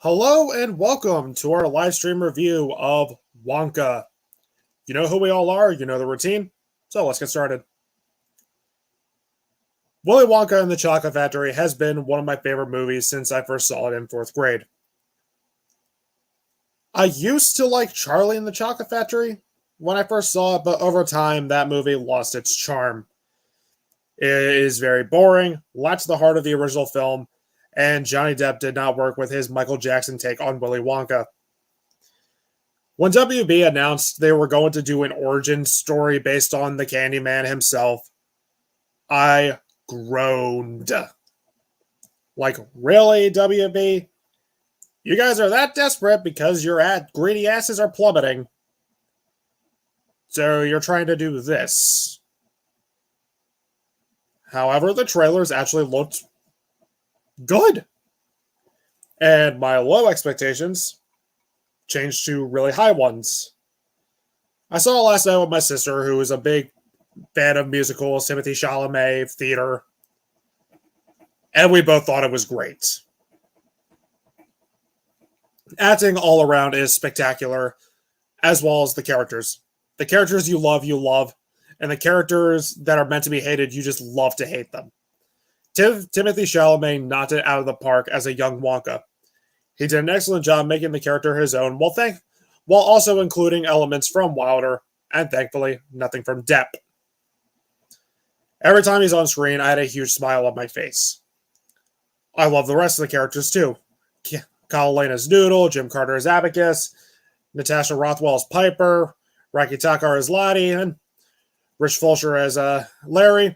Hello and welcome to our live stream review of Wonka. You know who we all are, you know the routine, so let's get started. Willy Wonka and the Chocolate Factory has been one of my favorite movies since I first saw it in 4th grade. I used to like Charlie and the Chocolate Factory when I first saw it, but over time that movie lost its charm. It is very boring, lacks the heart of the original film, and Johnny Depp did not work with his Michael Jackson take on Willy Wonka. When WB announced they were going to do an origin story based on the Candy Man himself, I groaned. Like, really, WB? You guys are that desperate because your greedy asses are plummeting. So you're trying to do this. However, the trailers actually looked good. And my low expectations changed to really high ones. I saw it last night with my sister, who is a big fan of musicals, Timothee Chalomet, theater, and we both thought it was great. Acting all around is spectacular, as well as the characters. The characters you love, and the characters that are meant to be hated, you just love to hate them. Timothee Chalamet knocked it out of the park as a young Wonka. He did an excellent job making the character his own, while also including elements from Wilder, and thankfully, nothing from Depp. Every time he's on screen, I had a huge smile on my face. I love the rest of the characters too. Kyle Lane as Noodle, Jim Carter as Abacus, Natasha Rothwell as Piper, Raki Takar as Lottie, and Rich Fulcher as Larry.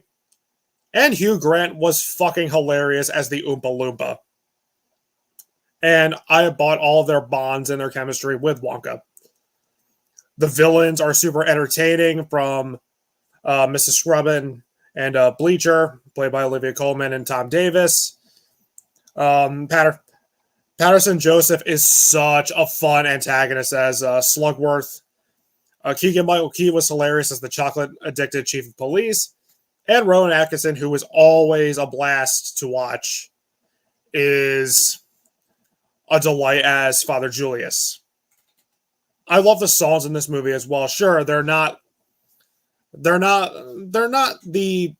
And Hugh Grant was fucking hilarious as the Oompa Loompa. And I bought all of their bonds and their chemistry with Wonka. The villains are super entertaining, from Mrs. Scrubbin and Bleacher, played by Olivia Colman and Tom Davis. Patterson Joseph is such a fun antagonist as Slugworth. Keegan-Michael Key was hilarious as the chocolate-addicted chief of police. And Rowan Atkinson, who was always a blast to watch, is a delight as Father Julius. I love the songs in this movie as well. Sure, they're not the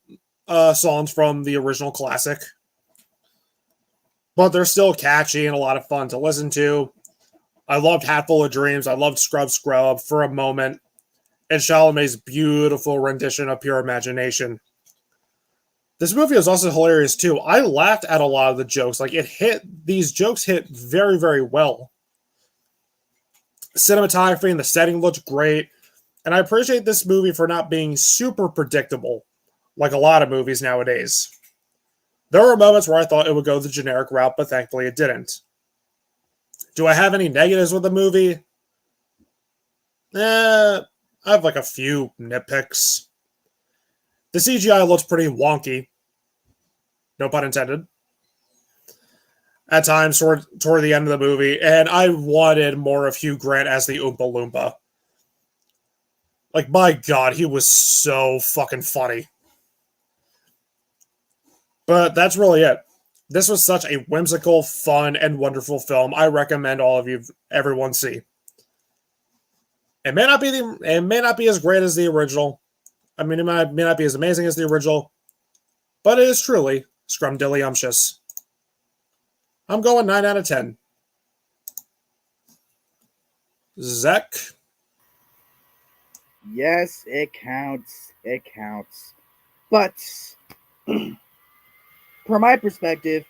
songs from the original classic, but they're still catchy and a lot of fun to listen to. I loved Hatful of Dreams. I loved Scrub Scrub for a moment, and Chalamet's beautiful rendition of Pure Imagination. This movie is also hilarious too. I laughed at a lot of the jokes. These jokes hit very, very well. Cinematography and the setting looked great, and I appreciate this movie for not being super predictable, like a lot of movies nowadays. There were moments where I thought it would go the generic route, but thankfully it didn't. Do I have any negatives with the movie? I have a few nitpicks. The CGI looks pretty wonky. No pun intended. At times toward the end of the movie, and I wanted more of Hugh Grant as the Oompa Loompa. My God, he was so fucking funny. But that's really it. This was such a whimsical, fun, and wonderful film. I recommend everyone see. It may not be as great as the original. I mean, it may not be as amazing as the original, but it is truly scrumdiddlyumptious. I'm going 9 out of 10. Zach? Yes, it counts. It counts. But, from my perspective,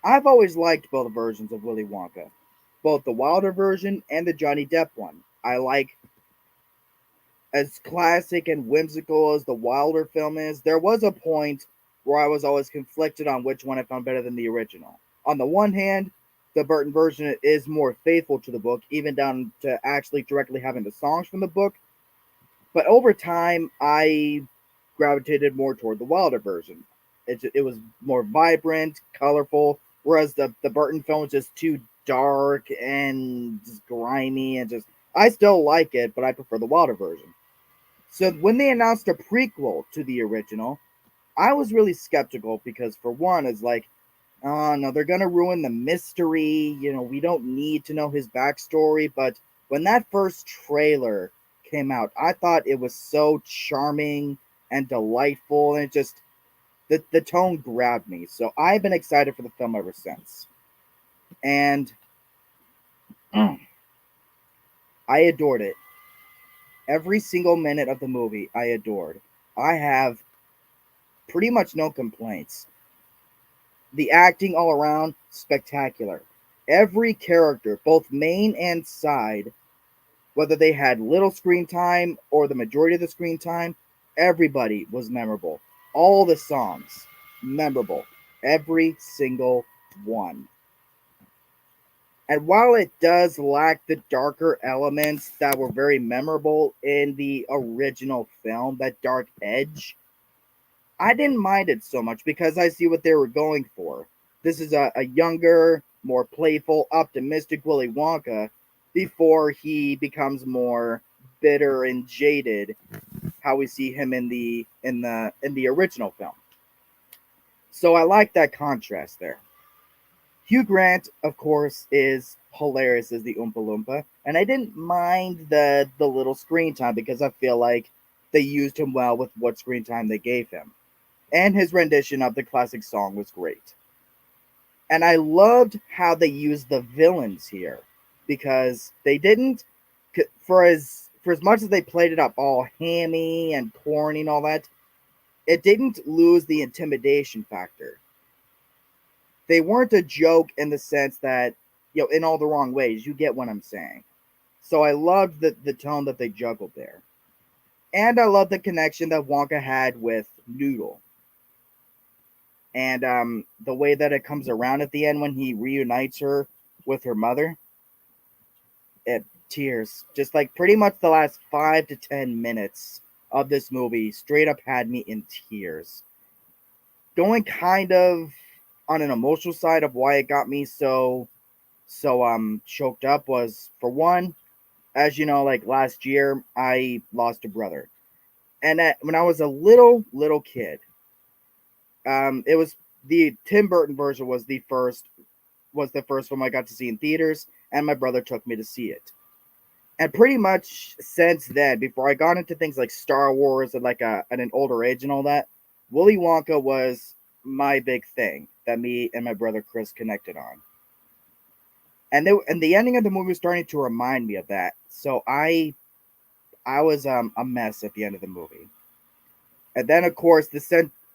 I've always liked both versions of Willy Wonka. Both the Wilder version and the Johnny Depp one. I like, as classic and whimsical as the Wilder film is, there was a point where I was always conflicted on which one I found better than the original. On the one hand, the Burton version is more faithful to the book, even down to actually directly having the songs from the book. But over time, I gravitated more toward the Wilder version. It was more vibrant, colorful, whereas the Burton film was just too dark and just grimy and just. I still like it, but I prefer the Wilder version. So when they announced a prequel to the original, I was really skeptical because, for one, it's like Oh no, they're gonna ruin the mystery. We don't need to know his backstory. But when that first trailer came out, I thought it was so charming and delightful, and it just the tone grabbed me. So I've been excited for the film ever since, and I adored it. Every single minute of the movie, I adored. I have pretty much no complaints. The acting all around, spectacular. Every character, both main and side, whether they had little screen time or the majority of the screen time, everybody was memorable. All the songs, memorable. Every single one. And while it does lack the darker elements that were very memorable in the original film, that dark edge, I didn't mind it so much because I see what they were going for. This is a younger, more playful, optimistic Willy Wonka before he becomes more bitter and jaded, how we see him in the original film. So I like that contrast there. Hugh Grant, of course, is hilarious as the Oompa Loompa, and I didn't mind the little screen time because I feel like they used him well with what screen time they gave him. And his rendition of the classic song was great. And I loved how they used the villains here because they didn't for as much as they played it up all hammy and corny and all that, it didn't lose the intimidation factor. They weren't a joke in the sense that, in all the wrong ways. You get what I'm saying. So I loved the tone that they juggled there. And I love the connection that Wonka had with Noodle. And the way that it comes around at the end when he reunites her with her mother, it tears. Just like pretty much the last 5 to 10 minutes of this movie straight up had me in tears. Going kind of on an emotional side of why it got me so choked up was, for one, as you know, like last year I lost a brother. And when I was a little kid, it was the Tim Burton version was the first film I got to see in theaters, and my brother took me to see it. And pretty much since then, before I got into things like Star Wars and like at an older age and all that, Willy Wonka was my big thing that me and my brother Chris connected on. And the ending of the movie was starting to remind me of that. So I was a mess at the end of the movie. And then, of course,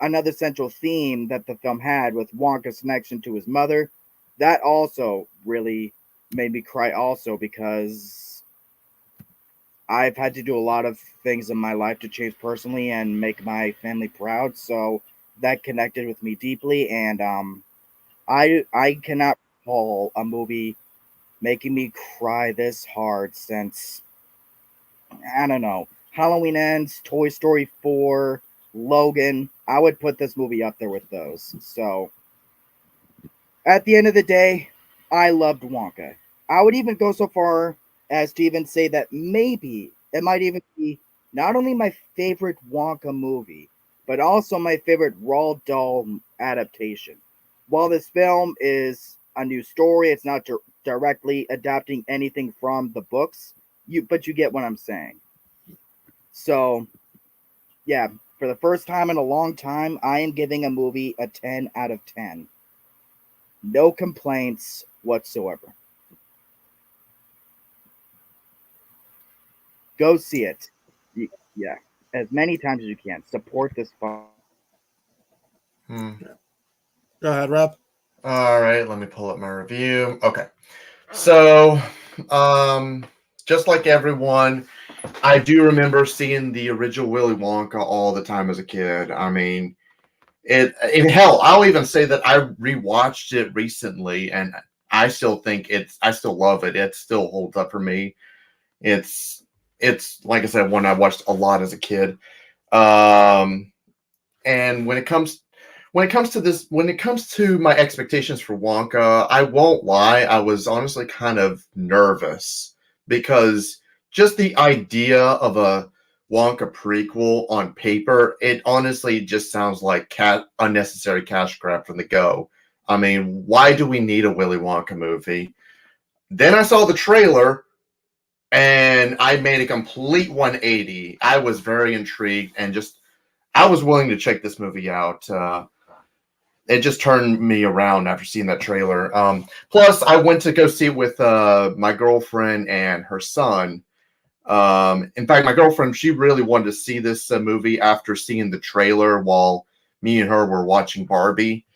another central theme that the film had with Wonka's connection to his mother, that also really made me cry also because I've had to do a lot of things in my life to change personally and make my family proud. So that connected with me deeply, and I cannot recall a movie making me cry this hard since, I don't know, Halloween Ends, Toy Story 4, Logan. I would put this movie up there with those. So at the end of the day, I loved Wonka. I would even go so far as to even say that maybe it might even be not only my favorite Wonka movie, but also my favorite Roald Dahl adaptation. While this film is a new story, it's not directly adapting anything from the books. But you get what I'm saying. So, yeah, for the first time in a long time, I am giving a movie a 10 out of 10. No complaints whatsoever. Go see it. Yeah, as many times as you can. Support this fun. Hmm. Go ahead, Rob. All right, let me pull up my review. Okay. So, um, just like everyone, I do remember seeing the original Willy Wonka all the time as a kid. I mean, hell, I'll even say that I rewatched it recently, and I still think I still love it. It still holds up for me. It's, it's like I said, one I watched a lot as a kid. Um, and when it comes to my expectations for Wonka, I won't lie, I was honestly kind of nervous because just the idea of a Wonka prequel on paper, it honestly just sounds like unnecessary cash grab from the go. I mean, why do we need a Willy Wonka movie? Then I saw the trailer, and I made a complete 180. I was very intrigued, and I was willing to check this movie out. It just turned me around after seeing that trailer. Plus, I went to go see it with my girlfriend and her son. In fact, my girlfriend, she really wanted to see this movie after seeing the trailer while me and her were watching Barbie.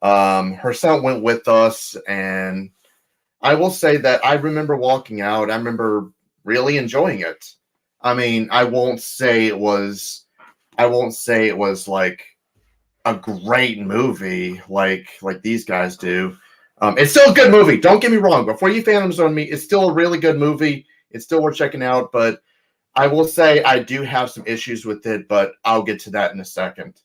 Her son went with us, and I will say that I remember walking out. I remember really enjoying it. I mean, I won't say it was like a great movie like these guys do. It's still a good movie. Don't get me wrong. Before you Phantom Zone me, it's still a really good movie. It's still worth checking out. But I will say I do have some issues with it, but I'll get to that in a second.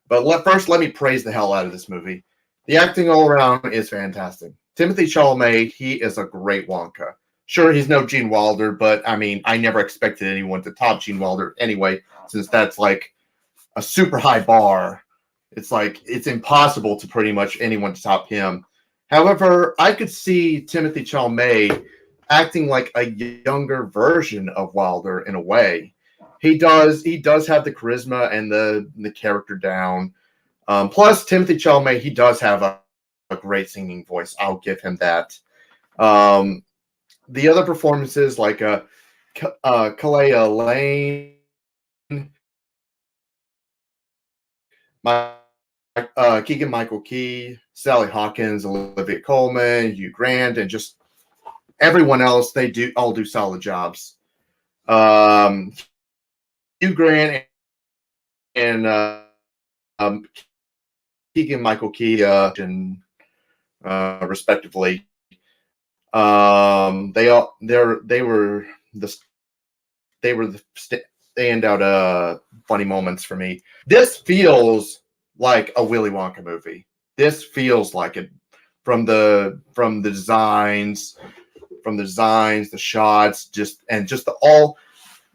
But first, let me praise the hell out of this movie. The acting all around is fantastic. Timothee Chalamet, he is a great Wonka. Sure, he's no Gene Wilder, but I mean, I never expected anyone to top Gene Wilder anyway, since that's like a super high bar. It's like it's impossible to pretty much anyone to top him. However, I could see Timothee Chalamet acting like a younger version of Wilder in a way. He does have the charisma and the character down. Plus, Timothee Chalamet, he does have a great singing voice. I'll give him that. The other performances like Kalea Lane, Keegan Michael Key, Sally Hawkins, Olivia Colman, Hugh Grant, and just everyone else, they all do solid jobs. Hugh Grant and Keegan Michael Key and respectively. They were the standout funny moments for me. This feels like a Willy Wonka movie. This feels like it from the designs, the shots, just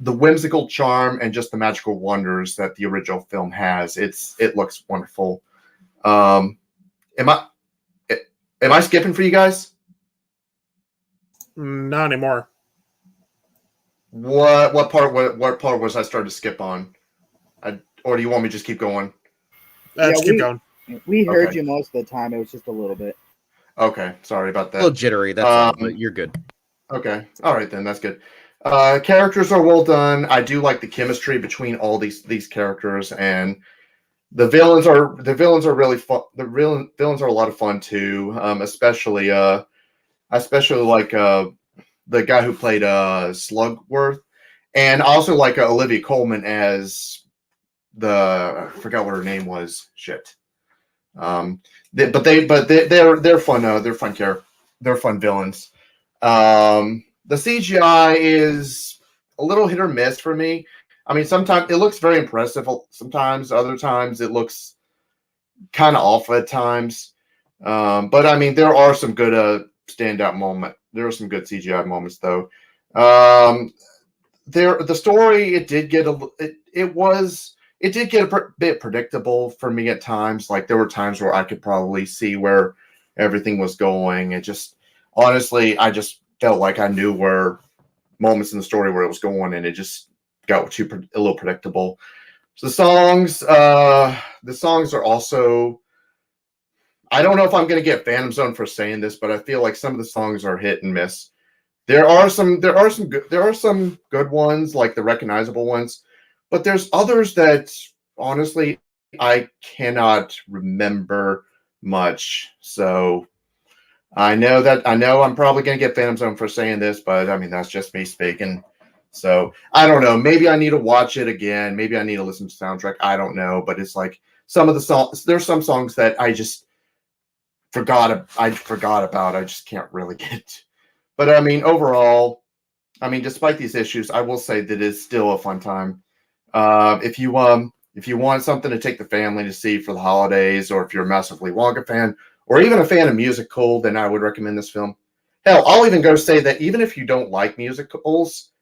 the whimsical charm and just the magical wonders that the original film has. It looks wonderful. Am I skipping for you guys? Not anymore. What part was I starting to skip on? Or do you want me to just keep going? Just keep going. We heard Okay. you most of the time. It was just a little bit. Okay, sorry about that. A little jittery, that's all, but you're good. Okay, all right then, that's good. Characters are well done. I do like the chemistry between all these characters, and the villains are really fun. The villains are a lot of fun too. Especially I especially like the guy who played Slugworth, and also like Olivia Colman as I forgot what her name was. Shit. They're fun. They're fun villains. The CGI is a little hit or miss for me. I mean, sometimes it looks very impressive. Sometimes, other times it looks kind of off at times. But I mean, there are some good standout moments. There are some good CGI moments, though. The story it did get a bit predictable for me at times. Like there were times where I could probably see where everything was going. It just honestly, I just felt like I knew where moments in the story where it was going, and it just got a little predictable. So the songs are also. I don't know if I'm going to get Phantom Zone for saying this, but I feel like some of the songs are hit and miss. There are some good ones, like the recognizable ones, but there's others that honestly I cannot remember much. So I know I'm probably going to get Phantom Zone for saying this, but I mean that's just me speaking. So I don't know. Maybe I need to watch it again. Maybe I need to listen to the soundtrack. I don't know, but it's like some of the songs. There's some songs that I just forgot about. I just can't really get. But I mean, overall, I mean, despite these issues, I will say that it's still a fun time. If you want something to take the family to see for the holidays, or if you're a massive Willy Wonka fan, or even a fan of musical, then I would recommend this film. Hell, I'll even go say that even if you don't like musicals,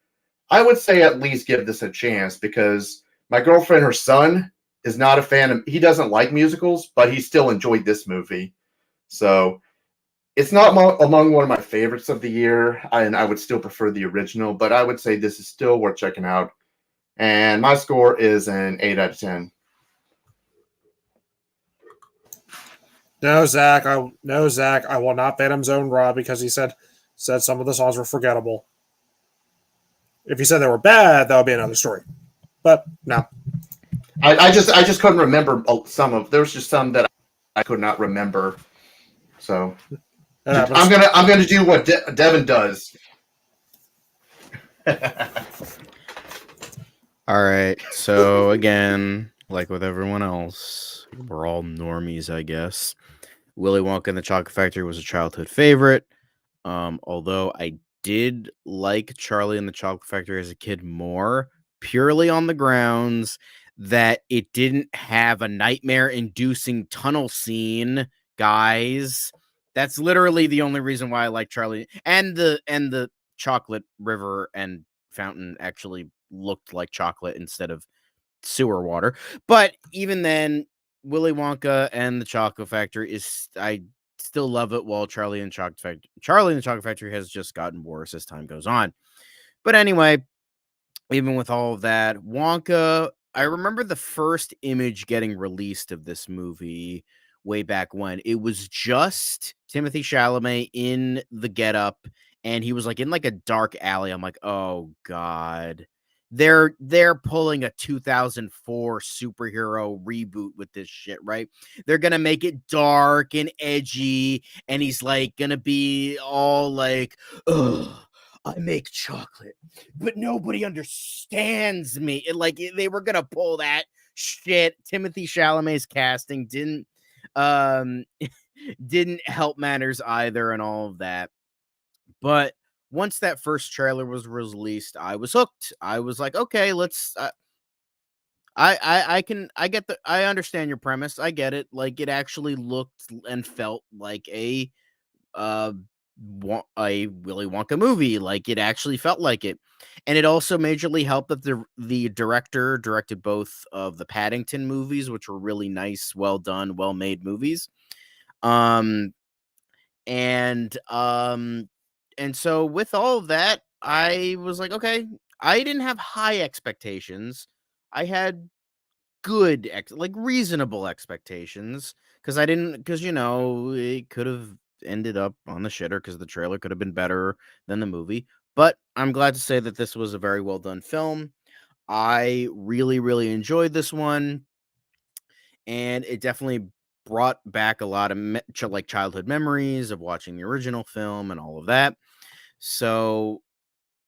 I would say at least give this a chance, because my girlfriend, her son, is not a fan of. He doesn't like musicals, but he still enjoyed this movie. So it's not among one of my favorites of the year, and I would still prefer the original, but I would say this is still worth checking out. And my score is an 8 out of 10. No, Zach, I will not Phantom Zone Rob because he said some of the songs were forgettable. If he said they were bad, that would be another story. But no. I just couldn't remember some of. There was just some that I could not remember. So I'm gonna do what Devin does. All right. So again, like with everyone else, we're all normies, I guess. Willy Wonka and the Chocolate Factory was a childhood favorite. Although I did like Charlie and the Chocolate Factory as a kid more, purely on the grounds that it didn't have a nightmare-inducing tunnel scene, guys. That's literally the only reason why I like Charlie. And the chocolate river and fountain actually looked like chocolate instead of sewer water. But even then, Willy Wonka and the Chocolate Factory I still love it, while Charlie and the Chocolate Factory has just gotten worse as time goes on. But anyway, even with all of that, Wonka, I remember the first image getting released of this movie way back when. It was just Timothee Chalamet in the getup, and he was like in like a dark alley. I'm like, oh God. They're pulling a 2004 superhero reboot with this shit, right? They're gonna make it dark and edgy, and he's like gonna be all like, ugh, I make chocolate, but nobody understands me. They were gonna pull that shit. Timothee Chalamet's casting didn't help matters either, and all of that. But once that first trailer was released, I was hooked. I was like, okay, let's. I understand your premise. I get it. Like, it actually looked and felt like a Willy Wonka movie. Like, it actually felt like it. And it also majorly helped that the director directed both of the Paddington movies, which were really nice, well done, well made movies. And so with all of that, I was like, okay, I didn't have high expectations. I had good, reasonable expectations, because it could have ended up on the shitter because the trailer could have been better than the movie. But I'm glad to say that this was a very well done film. I really, really enjoyed this one, and it definitely brought back a lot of childhood memories of watching the original film and all of that. So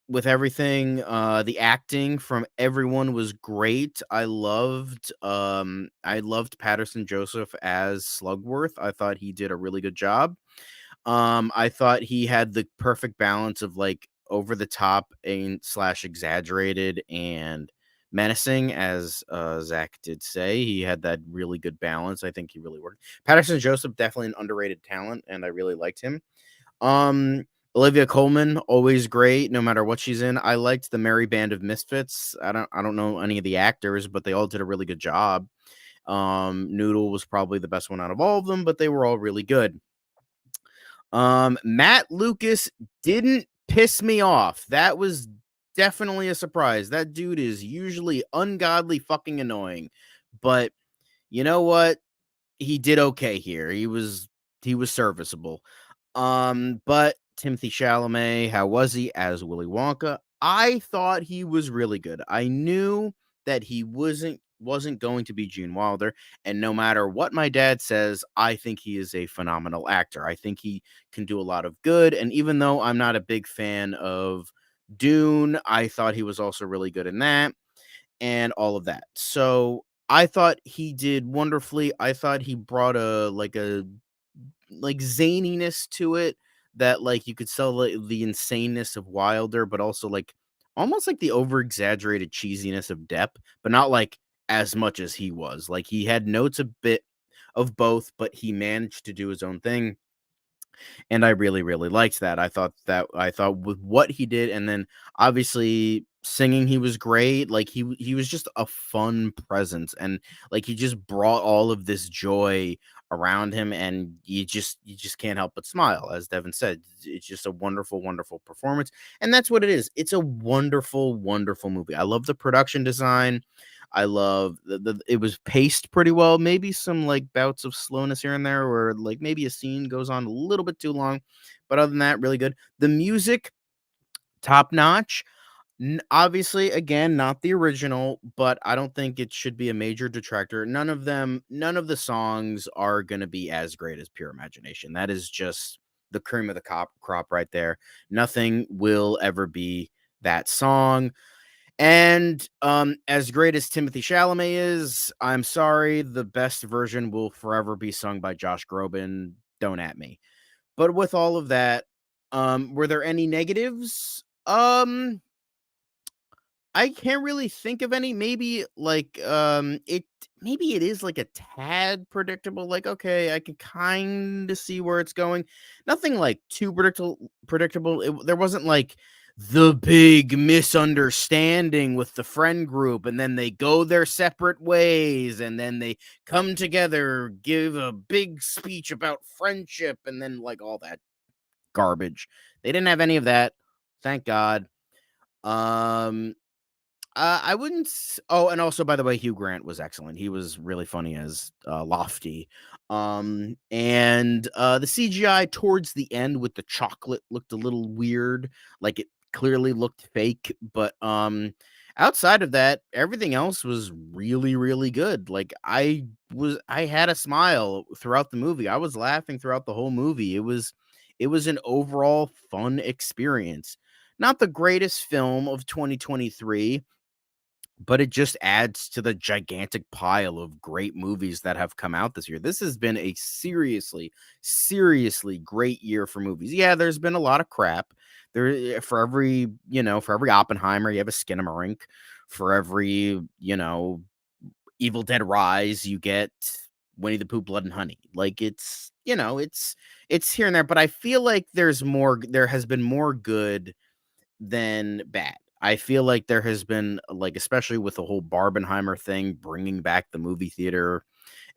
with everything, the acting from everyone was great. I loved Patterson Joseph as Slugworth. I thought he did a really good job. I thought he had the perfect balance of like over the top and / exaggerated and menacing, as Zach did say. He had that really good balance. I think he really worked. Patterson Joseph, definitely an underrated talent, and I really liked him. Olivia Colman, always great, no matter what she's in. I liked the Merry Band of Misfits. I don't know any of the actors, but they all did a really good job. Noodle was probably the best one out of all of them, but they were all really good. Matt Lucas didn't piss me off. That was definitely a surprise. That dude is usually ungodly fucking annoying, but you know what? He did okay here. He was serviceable. But Timothee Chalamet, how was he as Willy Wonka? I thought he was really good. I knew that he wasn't going to be Gene Wilder, and no matter what my dad says, I think he is a phenomenal actor. I think he can do a lot of good, and even though I'm not a big fan of Dune, I thought he was also really good in that and all of that. So I thought he did wonderfully. I thought he brought a zaniness to it that like you could sell the insaneness of Wilder, but also like almost like the over exaggerated cheesiness of Depp, but not like as much as he was. Like he had notes a bit of both, but he managed to do his own thing. And I really, really liked that. I thought with what he did, and then obviously singing, he was great. Like he was just a fun presence, and like he just brought all of this joy around him, and you just can't help but smile. As Devin said, it's just a wonderful, wonderful performance, and that's what it is. It's a wonderful, wonderful movie. I love the production design. I love it was paced pretty well. Maybe some like bouts of slowness here and there, where like maybe a scene goes on a little bit too long, but other than that, really good. The music, top notch. Obviously, again, not the original, but I don't think it should be a major detractor. None of the songs are going to be as great as Pure Imagination. That is just the cream of the crop right there. Nothing will ever be that song. And as great as Timothee Chalamet is, I'm sorry, the best version will forever be sung by Josh Groban. Don't at me. But with all of that, were there any negatives? I can't really think of any. Maybe like maybe it is like a tad predictable. Like, okay, I can kind of see where it's going. Nothing like too predictable. There wasn't like the big misunderstanding with the friend group, and then they go their separate ways, and then they come together, give a big speech about friendship, and then like all that garbage. They didn't have any of that. Thank God. I wouldn't. Oh, and also, by the way, Hugh Grant was excellent. He was really funny as Lofty. And the CGI towards the end with the chocolate looked a little weird, like it clearly looked fake. But outside of that, everything else was really, really good. Like I had a smile throughout the movie. I was laughing throughout the whole movie. It was an overall fun experience. Not the greatest film of 2023, but it just adds to the gigantic pile of great movies that have come out this year. This has been a seriously, seriously great year for movies. Yeah, there's been a lot of crap. For every Oppenheimer, you have a Skinamarink. For every, Evil Dead Rise, you get Winnie the Pooh, Blood and Honey. Like it's here and there, but I feel like there has been more good than bad. I feel like there has been, like, especially with the whole Barbenheimer thing, bringing back the movie theater.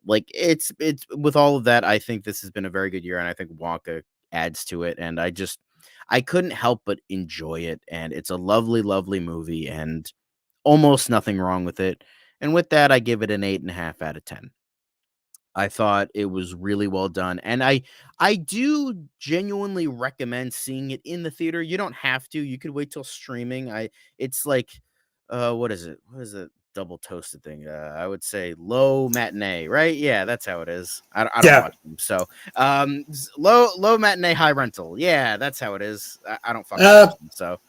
Like, it's with all of that, I think this has been a very good year, and I think Wonka adds to it. And I couldn't help but enjoy it. And it's a lovely, lovely movie, and almost nothing wrong with it. And with that, I give it an 8.5 out of 10. I thought it was really well done, and I do genuinely recommend seeing it in the theater. You don't have to. You could wait till streaming. It's like, what is it? What is it? Double toasted thing. I would say low matinee, right? Yeah, that's how it is. I don't Yeah. watch them, so low matinee, high rental. Yeah, that's how it is. I don't fucking watch them, so.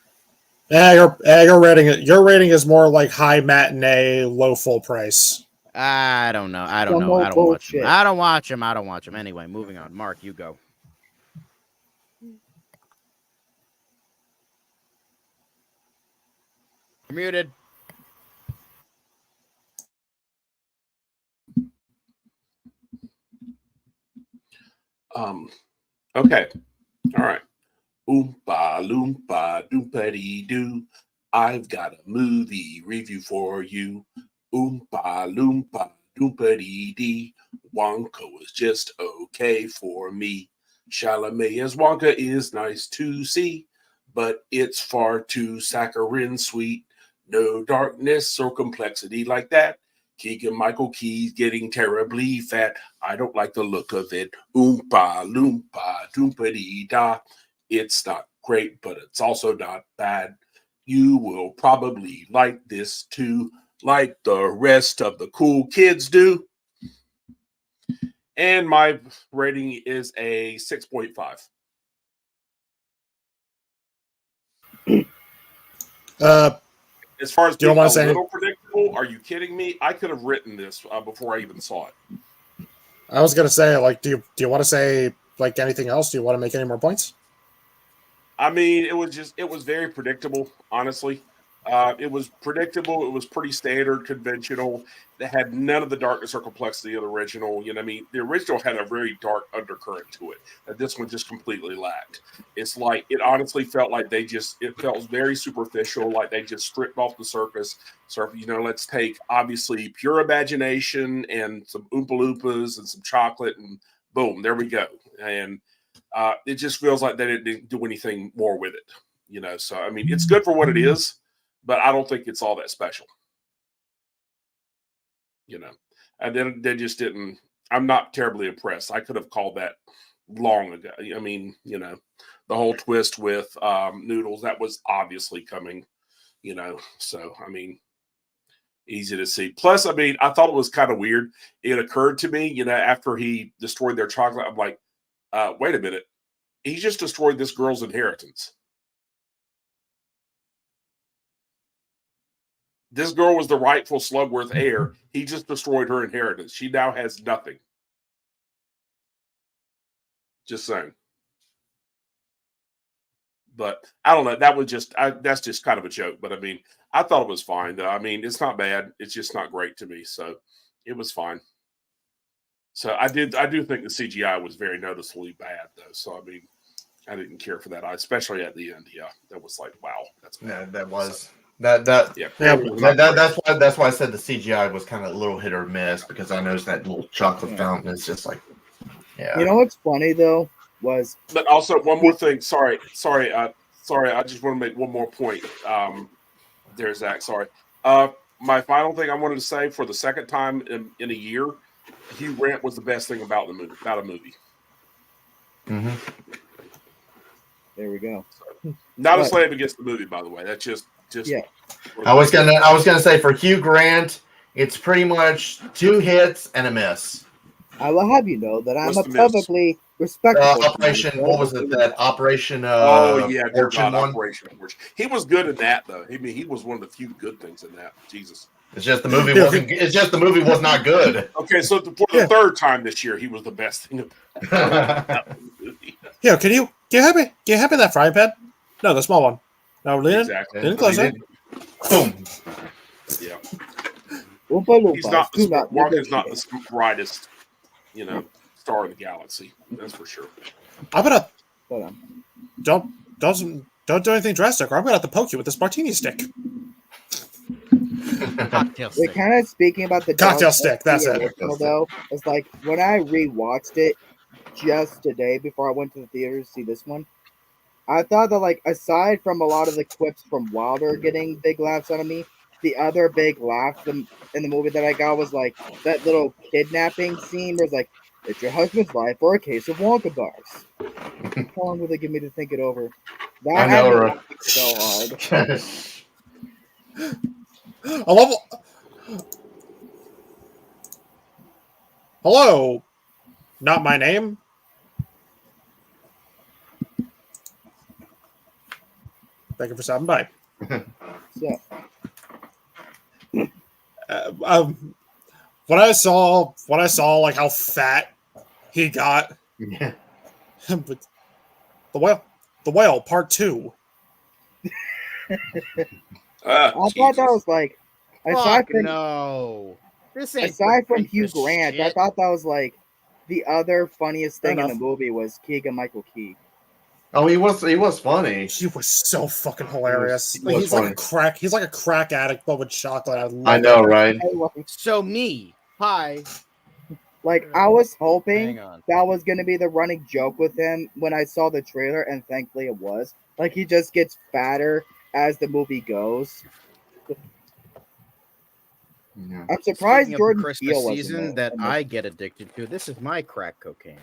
Your rating is more like high matinee, low full price. I don't know. I don't Some know. old I don't watch bullshit. them. I don't watch them. I don't watch them. Anyway, moving on. Mark, you go. You're muted. Okay. All right. Oompa loompa doopity doo. I've got a movie review for you. Oompa loompa doopity dee. Wonka was just okay for me. Chalamet as Wonka is nice to see, but it's far too saccharine sweet. No darkness or complexity like that. Keegan Michael Key's getting terribly fat. I don't like the look of it. Oompa loompa doompity da. It's not great, but it's also not bad. You will probably like this too, like the rest of the cool kids do. And my rating is a 6.5. As far as being a little predictable, are you kidding me? I could have written this before I even saw it. I was gonna say, like, do you want to say like anything else? Do you want to make any more points? I mean, it was very predictable, honestly. It was predictable. It was pretty standard, conventional. They had none of the darkness or complexity of the original. You know, what I mean, the original had a very dark undercurrent to it that this one just completely lacked. It's like it honestly felt like it felt very superficial, like they just stripped off the surface. So, you know, let's take obviously pure imagination and some Oompa Loompas and some chocolate, and boom, there we go. And it just feels like they didn't do anything more with it. You know, so I mean, it's good for what it is, but I don't think it's all that special. You know, and then they just didn't. I'm not terribly impressed. I could have called that long ago. I mean, you know, the whole twist with Noodles, that was obviously coming. You know, so I mean, easy to see. Plus, I mean, I thought it was kind of weird. It occurred to me, you know, after he destroyed their chocolate, I'm like, wait a minute, he just destroyed this girl's inheritance. This girl was the rightful Slugworth heir. He just destroyed her inheritance. She now has nothing. Just saying. But I don't know. That was just that's just kind of a joke. But I mean, I thought it was fine. Though. I mean, it's not bad. It's just not great to me. So it was fine. So I do think the CGI was very noticeably bad though. So I mean, I didn't care for that, especially at the end. Yeah, that was like, wow, that's bad. Yeah, that was. So, Yeah, yeah. that's why I said the CGI was kind of a little hit or miss, because I noticed that little chocolate fountain is just like, yeah. You know what's funny though was, But also one more thing. Sorry. I just want to make one more point. There's Zach. Sorry. My final thing I wanted to say for the second time in a year, Hugh Grant was the best thing about the movie. About a movie. Mm-hmm. there we go. Not a slam against the movie, by the way. That's just Yeah. I was gonna say for Hugh Grant, it's pretty much 2 hits and a miss. I will have you know that I'm What's a the miss? perfectly respectable. Operation, what was it? That Operation Oh yeah, dear Fortune God, one. Operation Fortune. He was good in that though. I mean, he was one of the few good things in that. Jesus. It's just the movie wasn't. It's just the movie was not good. Okay, so for the third time this year, he was the best thing about the movie. Yeah, can you hand me that frying pan? No, the small one. No, lean Exactly. in closer. Boom. Yeah. Oompa Loompas He's not do not Wonka's not negotiate. the brightest, you know, star in the galaxy. That's for sure. I'm gonna Hold on. don't do anything drastic, or I'm gonna have to poke you with this martini stick. Cocktail We're stick. kind of speaking about the Cocktail dark stick, that's the it. original, though. It's like when I rewatched it just today before I went to the theater to see this one, I thought that, like, aside from a lot of the clips from Wilder getting big laughs out of me, the other big laugh in the movie that I got was like that little kidnapping scene where it's like, it's your husband's life or a case of Wonka bars. How long will they give me to think it over? That I had know, me right? laughing so hard. I love. Hello, not my name. Thank you for stopping by. So, When I saw like how fat he got, Yeah. but the whale part 2. I thought that was like, aside Fuck from no. This ain't aside from pretentious Hugh Grant, I shit. thought that was like the other funniest Fair thing in the enough. movie was Keegan Michael Key. Oh, he was funny. He was so fucking hilarious. He was He's like funny. a crack. He's like a crack addict, but with chocolate. I love I know, it. right? So me. Hi. Like, I was hoping Hang on. that was gonna be the running joke with him when I saw the trailer, and thankfully it was. Like, he just gets fatter as the movie goes. Yeah. I'm surprised Speaking of the Jordan Christmas Peele wasn't season there. that I get addicted to, this is my crack cocaine.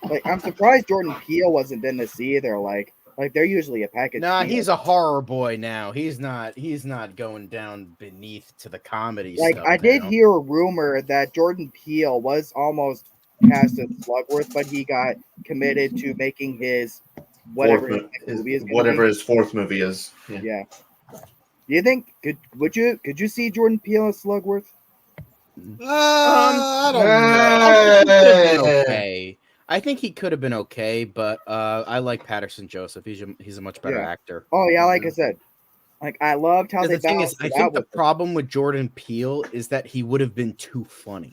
Like, I'm surprised Jordan Peele wasn't in this either. Like they're usually a package. Nah, deal. he's a horror boy now. He's not going down beneath to the comedy Like, stuff. I did now. hear a rumor that Jordan Peele was almost cast as Slugworth, but he got committed to making his whatever his next movie is. Whatever his fourth movie is. Yeah. Yeah. Do you think could you see Jordan Peele as Slugworth? I don't know. I think he could have been okay. I think he could have been okay, but I like Patterson Joseph. He's a much better Yeah. actor. Oh yeah, like I said, Like I loved how The they thing is, balanced I it think out the with problem with Jordan Peele is that he would have been too funny.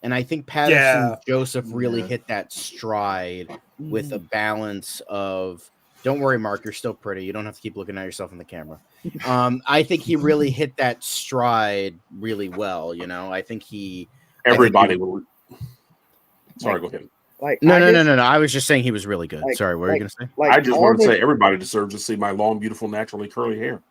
And I think Patterson Yeah. Joseph really Yeah. hit that stride with a Mhm. balance of, don't worry, Mark, you're still pretty. You don't have to keep looking at yourself in the camera. I think he really hit that stride really well. You know, I think he. Everybody will. Sorry, Like- go ahead. like No, I no, no, just, no, no. I was just saying he was really good. Like- Sorry, what were you gonna say? like I just all wanted to the say everybody deserves to see my long, beautiful, naturally curly hair.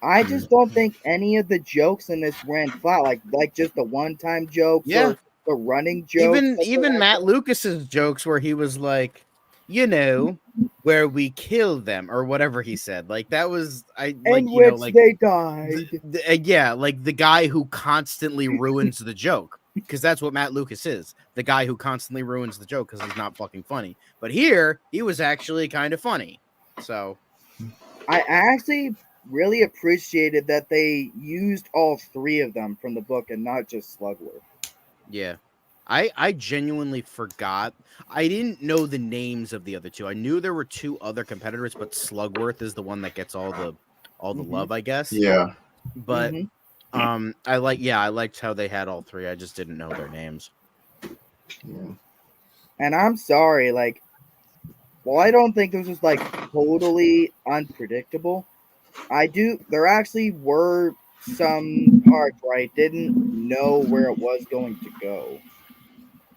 I just don't think any of the jokes in this ran flat. Like just the one-time jokes Yeah. or the running jokes. Even Matt Lucas's jokes where he was like, you know, where we kill them or whatever he said. Like that was in which they died. yeah, like the guy who constantly ruins the joke, because that's what Matt Lucas is, the guy who constantly ruins the joke because he's not fucking funny. But here he was actually kind of funny. So I actually really appreciated that they used all three of them from the book and not just Slugworth. yeah. I genuinely forgot. I didn't know the names of the other two. I knew there were two other competitors, but Slugworth is the one that gets all the Mhm. love, I guess. Yeah. Mm-hmm. But I liked how they had all three. I just didn't know their names. Yeah. And I'm sorry, like, well, I don't think this was like totally unpredictable. There actually were some parts where I didn't know where it was going to go.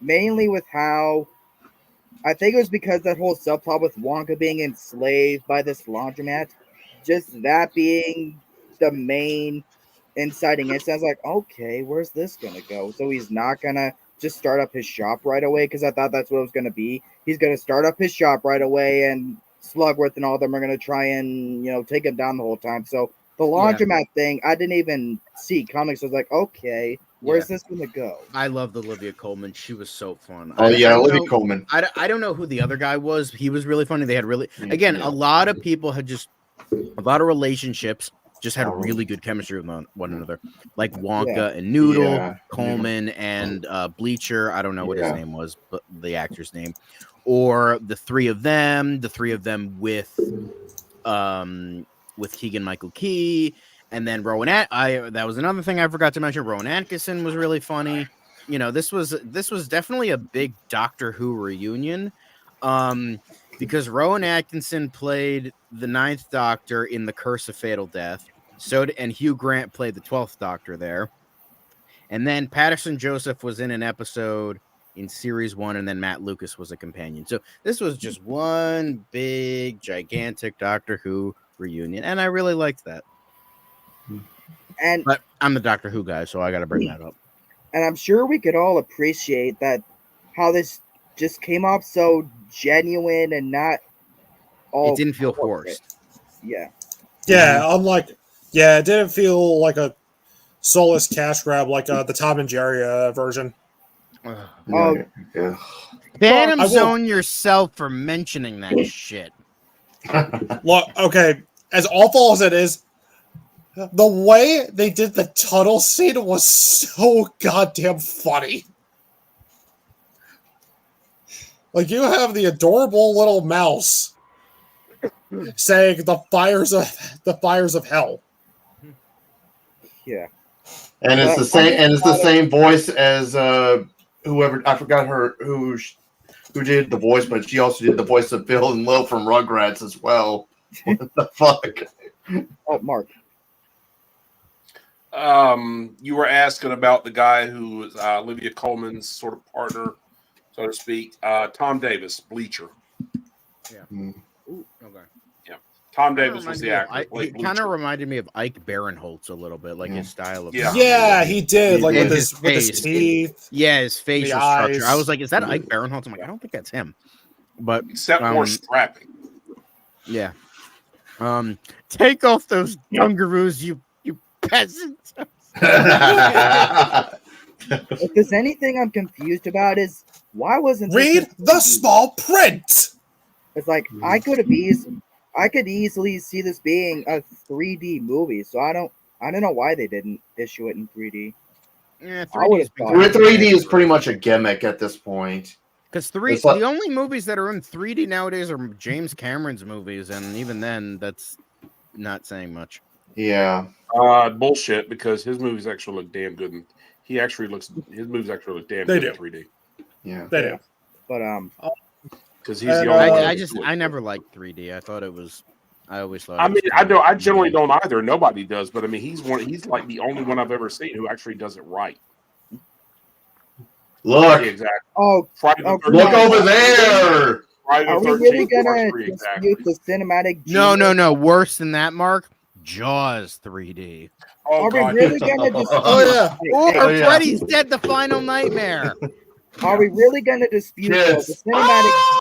Mainly with how, I think it was because that whole subplot with Wonka being enslaved by this laundromat, just that being the main inciting incident. I was like, okay, where's this gonna go? So he's not gonna just start up his shop right away, because I thought that's what it was gonna be. He's gonna start up his shop right away, and Slugworth and all of them are gonna try and take him down the whole time. So the laundromat thing, I didn't even see coming. So I was like, okay, where's this gonna go? I loved Olivia Colman. She was so fun. Oh I yeah, don't Olivia know- Colman. I don't know who the other guy was. He was really funny. They had really, again, Yeah. a lot of people had just a lot of relationships just had Oh. really good chemistry with one another, like Wonka and Noodle, Yeah. Coleman and Bleacher. I don't know what his Yeah. name was, but the actor's name, or the three of them with Keegan Michael Key, and then Rowan. That was another thing I forgot to mention. Rowan Atkinson was really funny. You know, this was definitely a big Doctor Who reunion. Because Rowan Atkinson played the 9th Doctor in The Curse of Fatal Death. And Hugh Grant played the 12th Doctor there. And then Patterson Joseph was in an episode in series 1, and then Matt Lucas was a companion. So this was just one big, gigantic Doctor Who reunion, and I really liked that. And But I'm the Doctor Who guy, so I got to bring that up. And I'm sure we could all appreciate that, how this just came off so genuine and not all. It didn't feel corporate. forced. Yeah. Yeah, it didn't feel like a soulless cash grab like the Tom and Jerry version. Oh. Yeah. Phantom I will- Zone yourself for mentioning that shit. Look, okay, as awful as it is, the way they did the tunnel scene was so goddamn funny. Like, you have the adorable little mouse saying the fires of hell. Yeah. And it's the same. And it's the same voice as whoever, I forgot who did the voice, but she also did the voice of Phil and Lil from Rugrats as well. What the fuck? Oh, Mark. You were asking about the guy who was Olivia Colman's sort of partner, so to speak. Tom Davis, Bleacher. Yeah. Ooh, okay. Yeah. Tom Davis was the actor. He kind of reminded me of Ike Barinholtz a little bit, like his style of. Yeah. Yeah, he did, like And with his face. teeth. Yeah, his facial structure. eyes. I was like, is that Ike Barinholtz? I'm like, I don't think that's him. But Except more strapping. yeah. Take off those dungaroos, you peasant. If there's anything I'm confused about is why wasn't Read the small print. It's like I could easily see this being a 3D movie, so I don't know why they didn't issue it in 3D. Yeah, I would've 3D thought- 3D is pretty much a gimmick at this point. Because It's like- the only movies that are in 3D nowadays are James Cameron's movies, and even then, that's not saying much. Yeah. Bullshit, because his movies actually look damn good, and his movies actually look damn They good in do. 3D. Yeah. They Yeah. do. But Because he's And, the only one. I never liked 3D. I always thought. I it was mean, I kinda- generally don't either. Nobody does, but I mean, he's like the only one I've ever seen who actually does it right. Look. Yeah, exactly. oh, Friday the Oh, 13th. Look over there. Friday the are we 13th, really gonna March 3, dispute exactly. the cinematic? No, genius? no. Worse than that, Mark. Jaws 3D. Oh, Are we God. really gonna dispute? Oh yeah. Or Oh, yeah. Freddy's Dead: The Final Nightmare. Are we really gonna dispute though, the Kids. cinematic?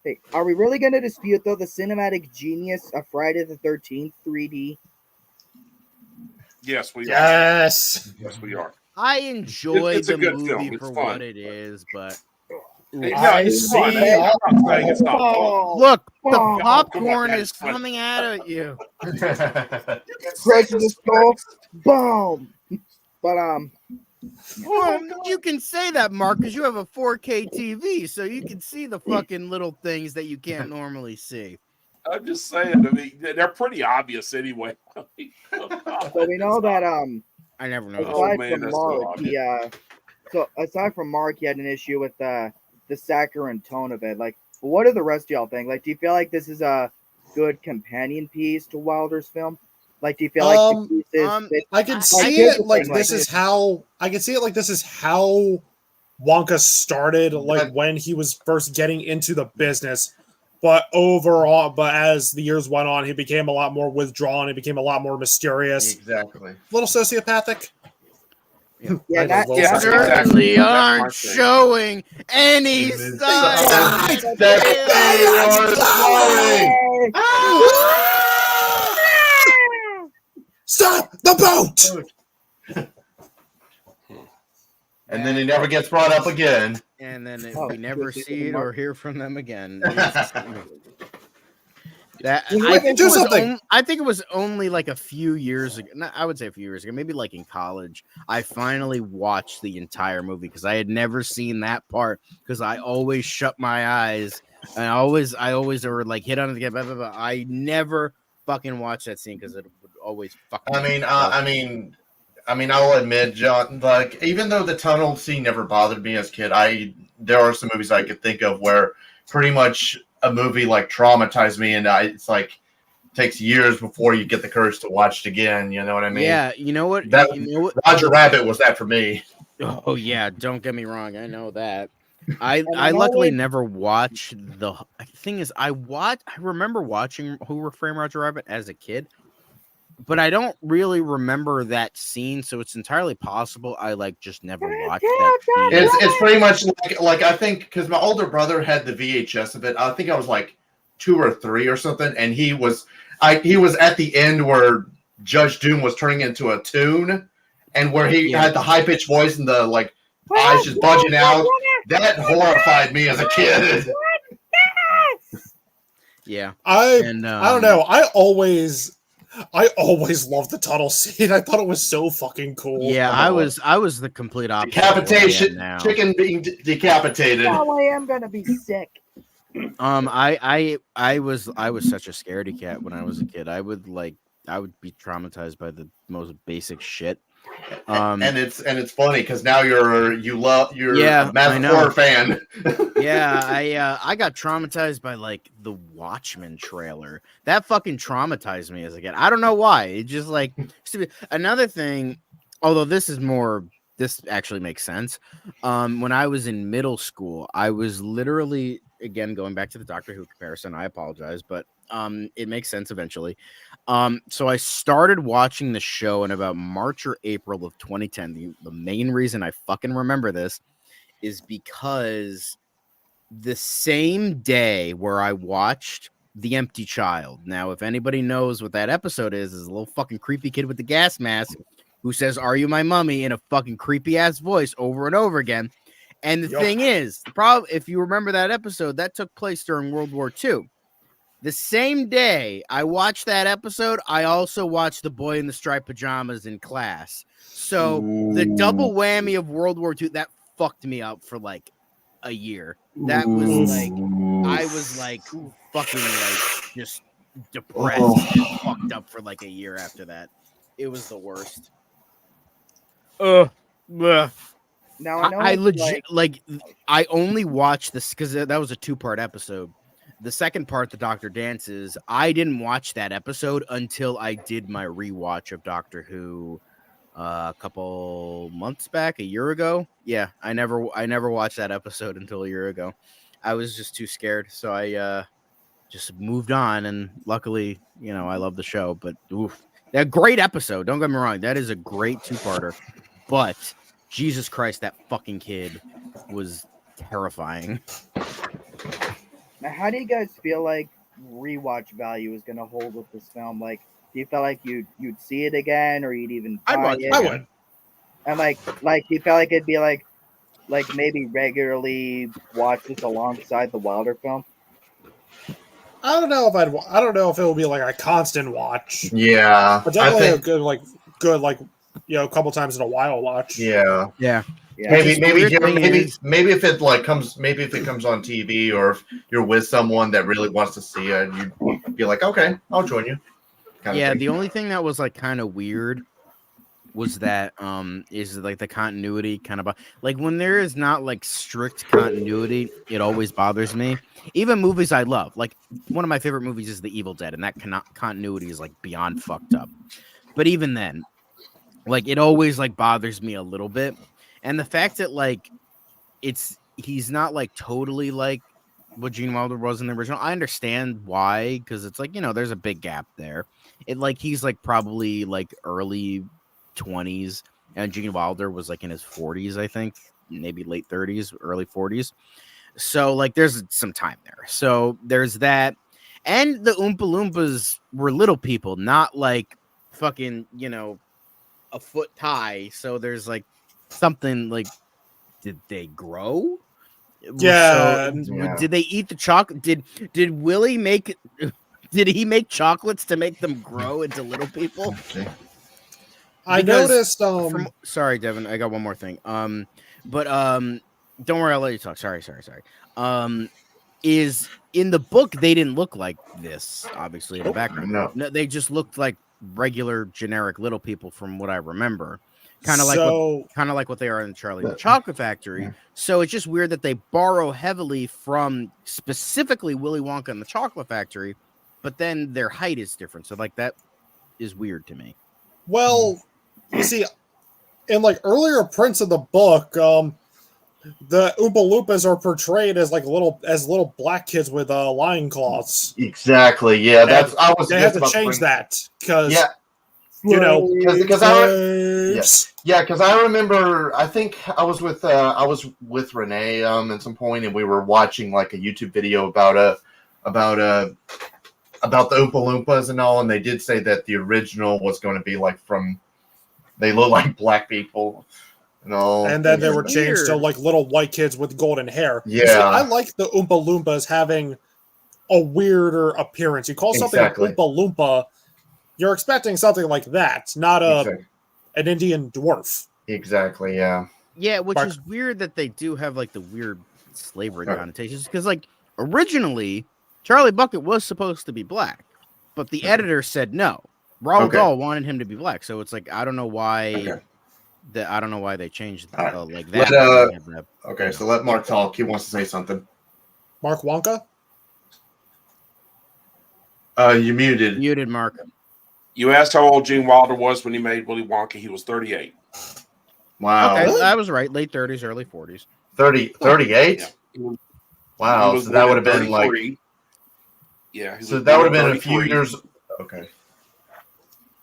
Hey, are we really gonna dispute though the cinematic genius of Friday the 13th 3D? Yes, we are. Yes. Yes, we are. I enjoy It's a the good movie film. It's for fun. what it is, but No, I it's fun. see. I'm not saying it's not fun. Oh, look, the Oh, popcorn that is is funny. coming out at you. Crushing the skull, boom. But Well, you can say that, Mark, because you have a 4K TV, so you can see the fucking little things that you can't normally see. I'm just saying. I mean, they're pretty obvious anyway. so we know that I never know. Oh, aside man, from that's so Mark, aside from Mark, he had an issue with the saccharine tone of it. Like, what do the rest of y'all think? Like, do you feel like this is a good companion piece to Wilder's film? Like, do you feel like the pieces fit? I can see here's it the like thing, this like- is how I can see it like this is how Wonka started, like But- when he was first getting into the business. But as the years went on, he became a lot more withdrawn. He became a lot more mysterious, Exactly. a little sociopathic. Yeah, Like a that, little that- sociopathic. Certainly That's my aren't thing. showing any It's signs. That they are Stop the boat! flowing. And then he never gets brought up again. And then Oh, we never this is see it Mark. or hear from them again. It's- that Just I look think, into it was something. I think it was only like a few years ago. I would say a few years ago, maybe like in college. I finally watched the entire movie because I had never seen that part. Because I always shut my eyes and I always or like hit on it again. Blah, blah, blah. I never fucking watched that scene because it would always fucking. I mean, I'll admit, John. Like, even though the tunnel scene never bothered me as a kid, there are some movies I could think of where pretty much a movie like traumatized me, and it's like takes years before you get the courage to watch it again. You know what I mean? Yeah, you know what? That- You know what? Roger Rabbit was that for me. Oh yeah, don't get me wrong. I know that. I And I know luckily it- never watched the thing is I remember watching Who Framed Roger Rabbit as a kid, but I don't really remember that scene, so it's entirely possible I just never watched that scene. It's pretty much like I think because my older brother had the VHS of it. I think I was like 2 or 3 or something, and he was at the end where Judge Doom was turning into a tune, and where he Yeah. had the high pitched voice and the eyes just budging out. That horrified me as a kid. Yeah, I and don't know. I always loved the tunnel scene. I thought it was so fucking cool. Yeah, I was the complete opposite. of what I am Decapitation, now. chicken being decapitated. Oh, I am gonna be sick. I was such a scaredy cat when I was a kid. I would be traumatized by the most basic shit. And it's funny because now you're Yeah, a I massive know. horror fan. Yeah, I got traumatized by the Watchmen trailer. That fucking traumatized me as a kid. I don't know why. It just another thing. Although this actually makes sense. When I was in middle school, I was literally, again, going back to the Doctor Who comparison. I apologize, but it makes sense eventually. So I started watching the show in about March or April of 2010. The main reason I fucking remember this is because the same day where I watched The Empty Child. Now, if anybody knows what that episode is a little fucking creepy kid with the gas mask who says, "Are you my mummy?" in a fucking creepy ass voice over and over again. And the Yup. thing is, the problem, if you remember that episode, that took place during World War II. The same day I watched that episode, I also watched The Boy in the Striped Pajamas in class. So the double whammy of World War II, that fucked me up for a year. That was like, I was like fucking like just depressed and fucked up for like a year after that. It was the worst. Ugh. Now I know I it's legit like I only watched this because that was a 2-part episode. The second part, the Doctor Dances, I didn't watch that episode until I did my rewatch of Doctor Who a couple months back, a year ago. Yeah, I never watched that episode until a year ago. I was just too scared, so I just moved on. And luckily, you know, I love the show. But oof, that great episode. Don't get me wrong, that is a great 2-parter. But Jesus Christ, that fucking kid was terrifying. Now, how do you guys feel like rewatch value is going to hold with this film? Like, do you feel like you'd see it again, or you'd even I'd buy watch it? it I again. would. And like, do you feel like it'd be like maybe regularly watch this alongside the Wilder film? I don't know if it will be like a constant watch, Yeah, but I definitely a think. good a couple times in a while watch. Yeah, Yeah. maybe Just the weird here, thing is- maybe if it comes on TV, or if you're with someone that really wants to see it, you'd be like, okay, I'll join you. Kind of Yeah, thing. the only thing that was like kind of weird was that is like the continuity kind of like when there is not like strict continuity, it always bothers me. Even movies I love, like one of my favorite movies is The Evil Dead, and that continuity is like beyond fucked up. But even then, like it always like bothers me a little bit. And the fact that like he's not like totally like what Gene Wilder was in the original. I understand why, because it's like, you know, there's a big gap there. It like he's like probably like early 20s, and Gene Wilder was like in his 40s, I think, maybe late 30s, early 40s. So like there's some time there. So there's that. And the Oompa Loompas were little people, not like fucking, you know, a foot high. So there's like something like, did they grow? Yeah. So, Yeah. did they eat the chocolate? Did Willie make? Did he make chocolates to make them grow into little people? Okay. I Because noticed. Sorry, Devin. I got one more thing. But don't worry. I'll let you talk. Sorry. Is in the book they didn't look like this. Obviously, in the background, No. they just looked like regular, generic little people, from what I remember. Kind of like what they are in Charlie and the Chocolate Factory. Yeah. So it's just weird that they borrow heavily from specifically Willy Wonka and the Chocolate Factory, but then their height is different. So like that is weird to me. Well, you see, in like earlier prints of the book, the Oompa Loompas are portrayed as like little black kids with lion claws. Exactly. Yeah, that's. I was. They just had to about change bring- that because Yeah, you know because slaves. because I remember. I think I was with Renee at some point, and we were watching like a YouTube video about the Oompa Loompas and all, and they did say that the original was going to be like they look like black people and all, And then they were Weird. changed to like little white kids with golden hair. Yeah. You see, I like the Oompa Loompas having a weirder appearance. You call something Exactly. an Oompa Loompa, you're expecting something like that, not an Indian dwarf. Exactly. Yeah. Yeah, which Mark. is weird that they do have like the weird slavery Right. connotations, because like originally Charlie Bucket was supposed to be black, but the editor said no. Roald Okay. Dahl wanted him to be black, so it's like I don't know why Okay. I don't know why they changed All right. like Let, that. Okay. So let Mark talk. He wants to say something. Mark Wonka? You muted. Muted, Mark. You asked how old Gene Wilder was when he made Willy Wonka. He was 38. Wow. Okay, I was right. Late 30s, early 40s. 38? Yeah. He was- Wow. he was So that born would have in been like. 33. Yeah. he So was that would born have in been a few 33. years. Okay.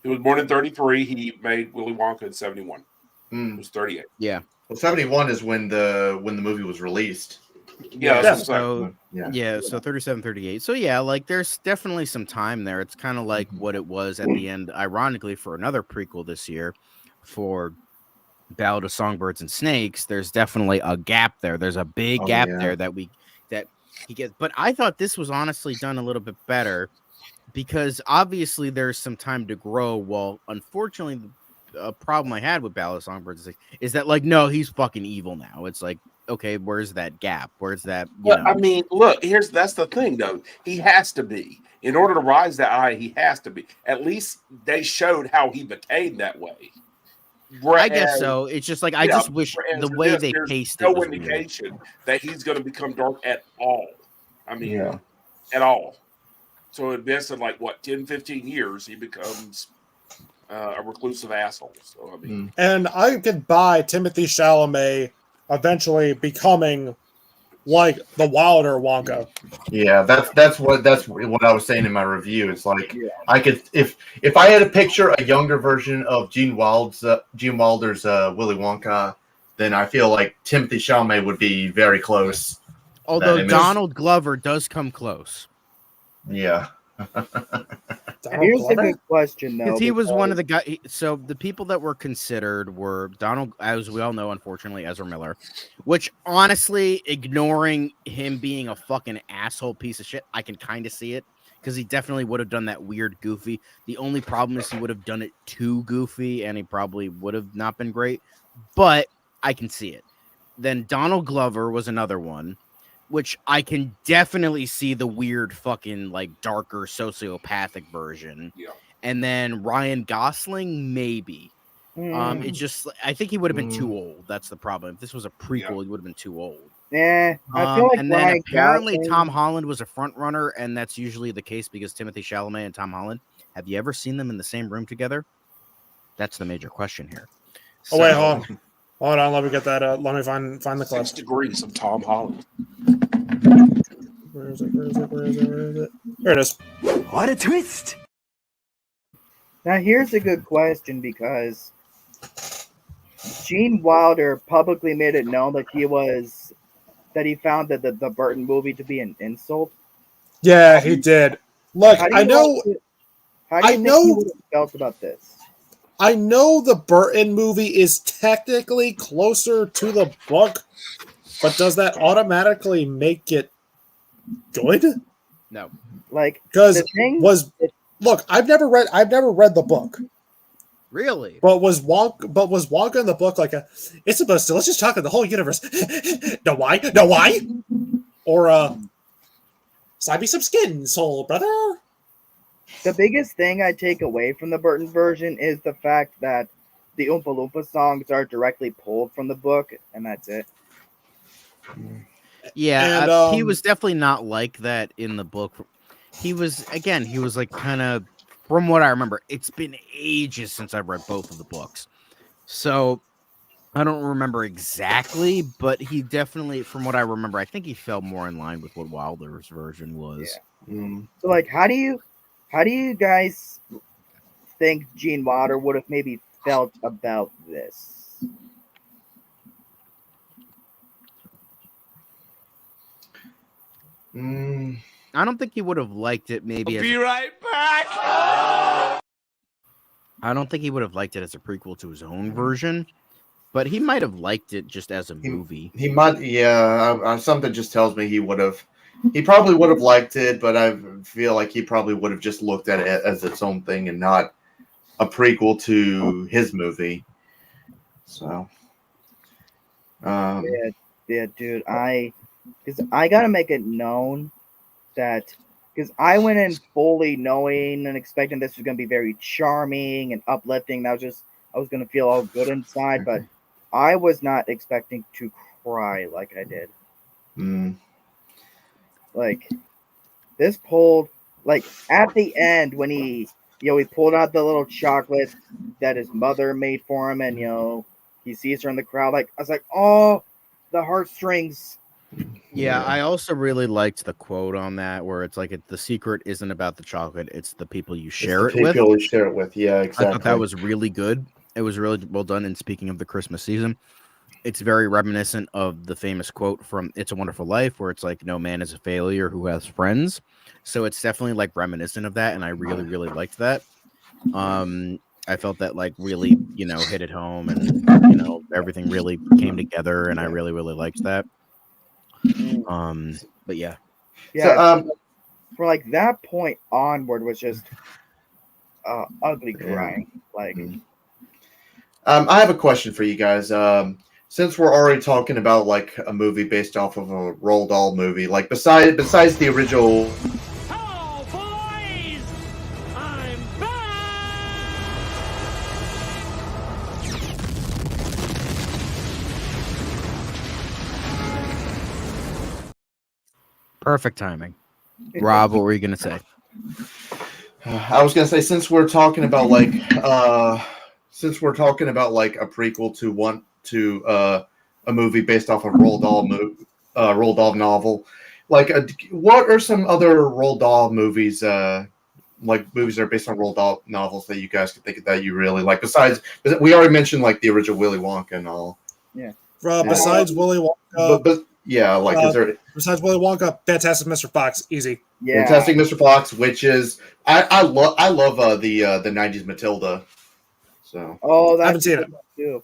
He was born in 33. He made Willy Wonka in 71. He Hmm. was 38. Yeah. Well, 71 is when the movie was released. Yeah. That's what I'm saying. So Yeah. so 37, 38. So yeah, like there's definitely some time there. It's kind of like what it was at the end, ironically, for another prequel this year for Ballad of Songbirds and Snakes. There's definitely a gap there. There's a big Oh, gap yeah. there that he gets. But I thought this was honestly done a little bit better, because obviously there's some time to grow. Well, unfortunately, a problem I had with Ballad of Songbirds is that like, no, he's fucking evil now. It's like, okay, where's that gap? Where's that? But I mean, look, that's the thing though. He has to be in order to rise that high. He has to be. At least they showed how he became that way. I guess so. It's just like I just wish the way they paced it was indication that he's going to become dark at all. I mean, Yeah. at all. So invested like what 10, 15 years, he becomes a reclusive asshole. So I mean, and I could buy Timothee Chalamet eventually becoming like the Wilder Wonka. Yeah, that's what I was saying in my review. It's like I could if I had to picture a younger version of Gene Wilder's Willy Wonka, then I feel like Timothee Chalamet would be very close. Although Donald Glover does come close. Yeah. Here's a good question, though. Because he was one of the guys. So the people that were considered were Donald, as we all know, unfortunately, Ezra Miller. Which, honestly, ignoring him being a fucking asshole piece of shit, I can kind of see it. Because he definitely would have done that weird goofy. The only problem is he would have done it too goofy, and he probably would have not been great. But I can see it. Then Donald Glover was another one, which I can definitely see the weird fucking like darker sociopathic version. Yeah. And then Ryan Gosling, maybe. It just I think he would have been too old. That's the problem. If this was a prequel, he would have been too old. Yeah. I feel like and then Ryan apparently Gosling... Tom Holland was a front runner, and that's usually the case because Timothée Chalamet and Tom Holland. Have you ever seen them in the same room together? That's the major question here. Oh wait, hold on. Let me get that. Let me find the clip. 6 degrees of Tom Holland. Where is it? There it is. What a twist! Now here's a good question because Gene Wilder publicly made it known that he found that the Burton movie to be an insult. Yeah, he did. Look, I know. How do you think he would have felt about this? I know the Burton movie is technically closer to the book, but does that automatically make it good? No. Like, because look, I've never read the book. Really? But was Wonka in the book like it's the most delicious chocolate in the whole universe? No why? Or slide me some skin, soul brother. The biggest thing I take away from the Burton version is the fact that the Oompa Loompa songs are directly pulled from the book, and that's it. Yeah, and, he was definitely not like that in the book. He was like kind of, from what I remember, it's been ages since I've read both of the books. So I don't remember exactly, but he definitely, from what I remember, I think he fell more in line with what Wilder's version was. Yeah. So, like, how do you guys think Gene Wilder would have maybe felt about this? I don't think he would have liked it. Maybe. Be right back. I don't think he would have liked it as a prequel to his own version, but he might have liked it just as a movie. He might, yeah. Something just tells me he would have. He probably would have liked it, but I feel like he probably would have just looked at it as its own thing and not a prequel to his movie. So, yeah, dude. Because I gotta make it known that because I went in fully knowing and expecting this was gonna be very charming and uplifting. I was gonna feel all good inside, but I was not expecting to cry like I did. Like this pulled, like at the end when he pulled out the little chocolate that his mother made for him, and he sees her in the crowd. Like I was like, oh, the heartstrings. Yeah, I also really liked the quote on that where it's like the secret isn't about the chocolate, it's the people you share it with. People you share it with, yeah, exactly. I thought that was really good. It was really well done. And speaking of the Christmas season, it's very reminiscent of the famous quote from It's a Wonderful Life, where it's like, no man is a failure who has friends. So it's definitely like reminiscent of that, and I really, really liked that. I felt that like really, hit it home, and everything really came together, and I really, really liked that. But yeah. So, from like that point onward was just ugly crying. Like, I have a question for you guys. since we're already talking about like a movie based off of a Roald Dahl movie, like besides the original. Hello, boys! I'm back! Perfect timing. Rob, what were you gonna say? I was gonna say since we're talking about like a prequel to a movie based off of Roald Dahl novel, like what are some other Roald Dahl movies like movies that are based on Roald Dahl novels that you guys can think of that you really like? Besides, we already mentioned like the original Willy Wonka and all. Yeah. Besides Willy Wonka, But yeah, like is there besides Willy Wonka, Fantastic Mr. Fox, easy. Yeah. Fantastic Mr. Fox, Witches. I love the '90s Matilda. So Oh, I haven't that's seen it. too.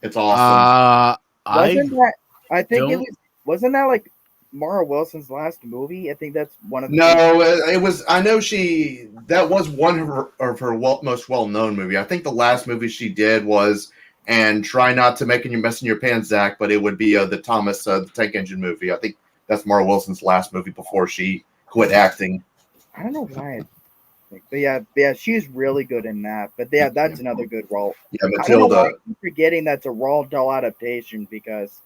it's awesome. Wasn't that? I think it don't- was. Wasn't that like Mara Wilson's last movie? I think that's one of the. No, it was. I know that was one of her most well-known movie. I think the last movie she did was, and try not to make any mess in your pants, Zach, but it would be the Thomas the Tank Engine movie. I think that's Mara Wilson's last movie before she quit acting. I don't know why. But yeah, she's really good in that. But yeah, that's another good role. Yeah, I don't know why Matilda. I keep forgetting that's a Roald Dahl adaptation because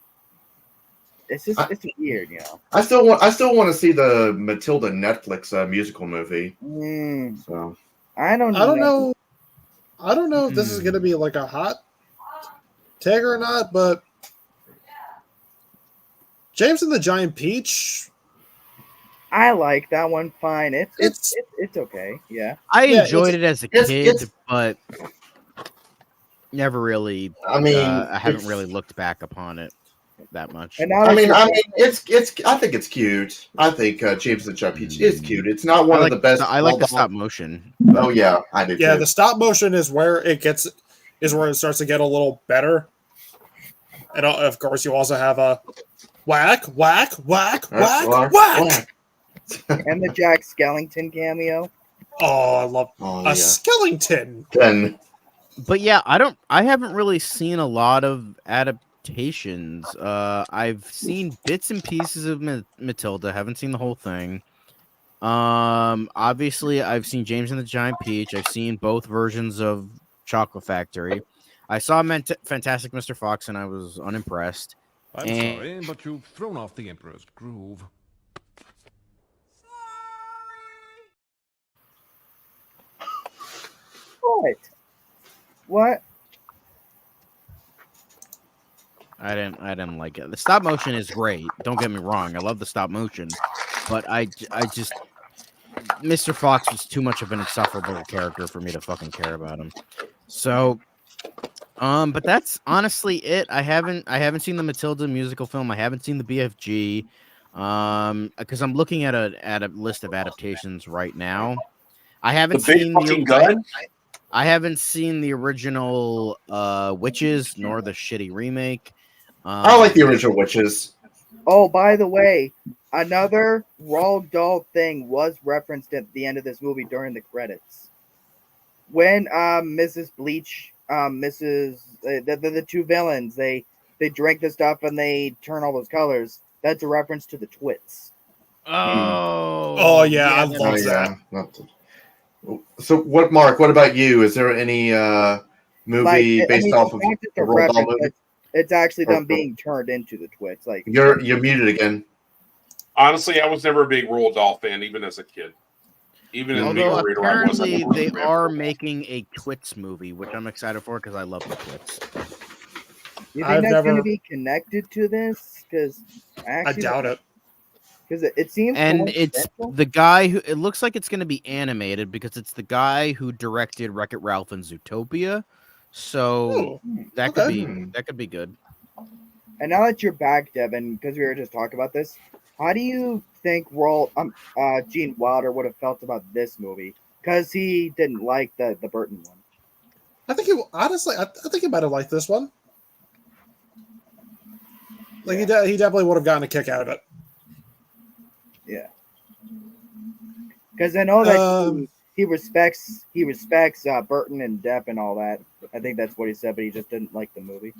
it's just it's weird, you know. I still want to see the Matilda Netflix musical movie. So I don't know. I don't know if this is going to be like a hot take or not, but James and the Giant Peach. I like that one fine. It's okay. Yeah. I Yeah, enjoyed it as a kid, but never really. I mean, I haven't really looked back upon it that much. And now I mean, it's. I think it's cute. I think James and the Giant Peach is cute. It's not one of the best. I like the Roald Dahl- stop motion. Oh yeah, I do. Yeah, too. the stop motion is where it starts to get a little better. And of course, you also have a whack, whack, whack, whack, whack. and the Jack Skellington cameo. Oh, I love Oh, a Skellington. Then But yeah, I haven't really seen a lot of adaptations. I've seen bits and pieces of Matilda, haven't seen the whole thing. Obviously I've seen James and the Giant Peach. I've seen both versions of Chocolate Factory. I saw Fantastic Mr. Fox and I was unimpressed. I'm sorry, but you've thrown off the Emperor's groove. What? I didn't like it. The stop motion is great. Don't get me wrong. I love the stop motion, but I just Mr. Fox was too much of an insufferable character for me to fucking care about him. So, but that's honestly it. I haven't seen the Matilda musical film. I haven't seen the BFG. Because I'm looking at a list of adaptations right now. I haven't The big seen fucking gun? I haven't seen the original Witches nor the shitty remake. I like the original Witches. Oh, by the way, another Roald Dahl thing was referenced at the end of this movie during the credits. When Mrs. Bleach, the two villains, they drink the stuff and they turn all those colors. That's a reference to the Twits. Oh yeah, I love that. So what, Mark? What about you? Is there any movie based off of it's the a Roald Dahl reference, movie? it's actually them being turned into the Twits. Like You're muted again. Honestly, I was never a big Roald Dahl fan, even as a kid. Even as a big Although reader, I wasn't. apparently they are making a Twits movie, which I'm excited for because I love the Twits. You I've think that's going never- to be connected to this? Because I doubt it. Because it seems, And it's coincidental. the guy who it looks like it's going to be animated because it's the guy who directed Wreck-It Ralph and Zootopia. So that could okay. be good. And now that you're back, Devin, because we were just talking about this, how do you think Gene Wilder would have felt about this movie? Because he didn't like the Burton one. I think I think he might have liked this one. Like he definitely would have gotten a kick out of it. Yeah. Because I know that he respects Burton and Depp and all that. I think that's what he said, but he just didn't like the movie.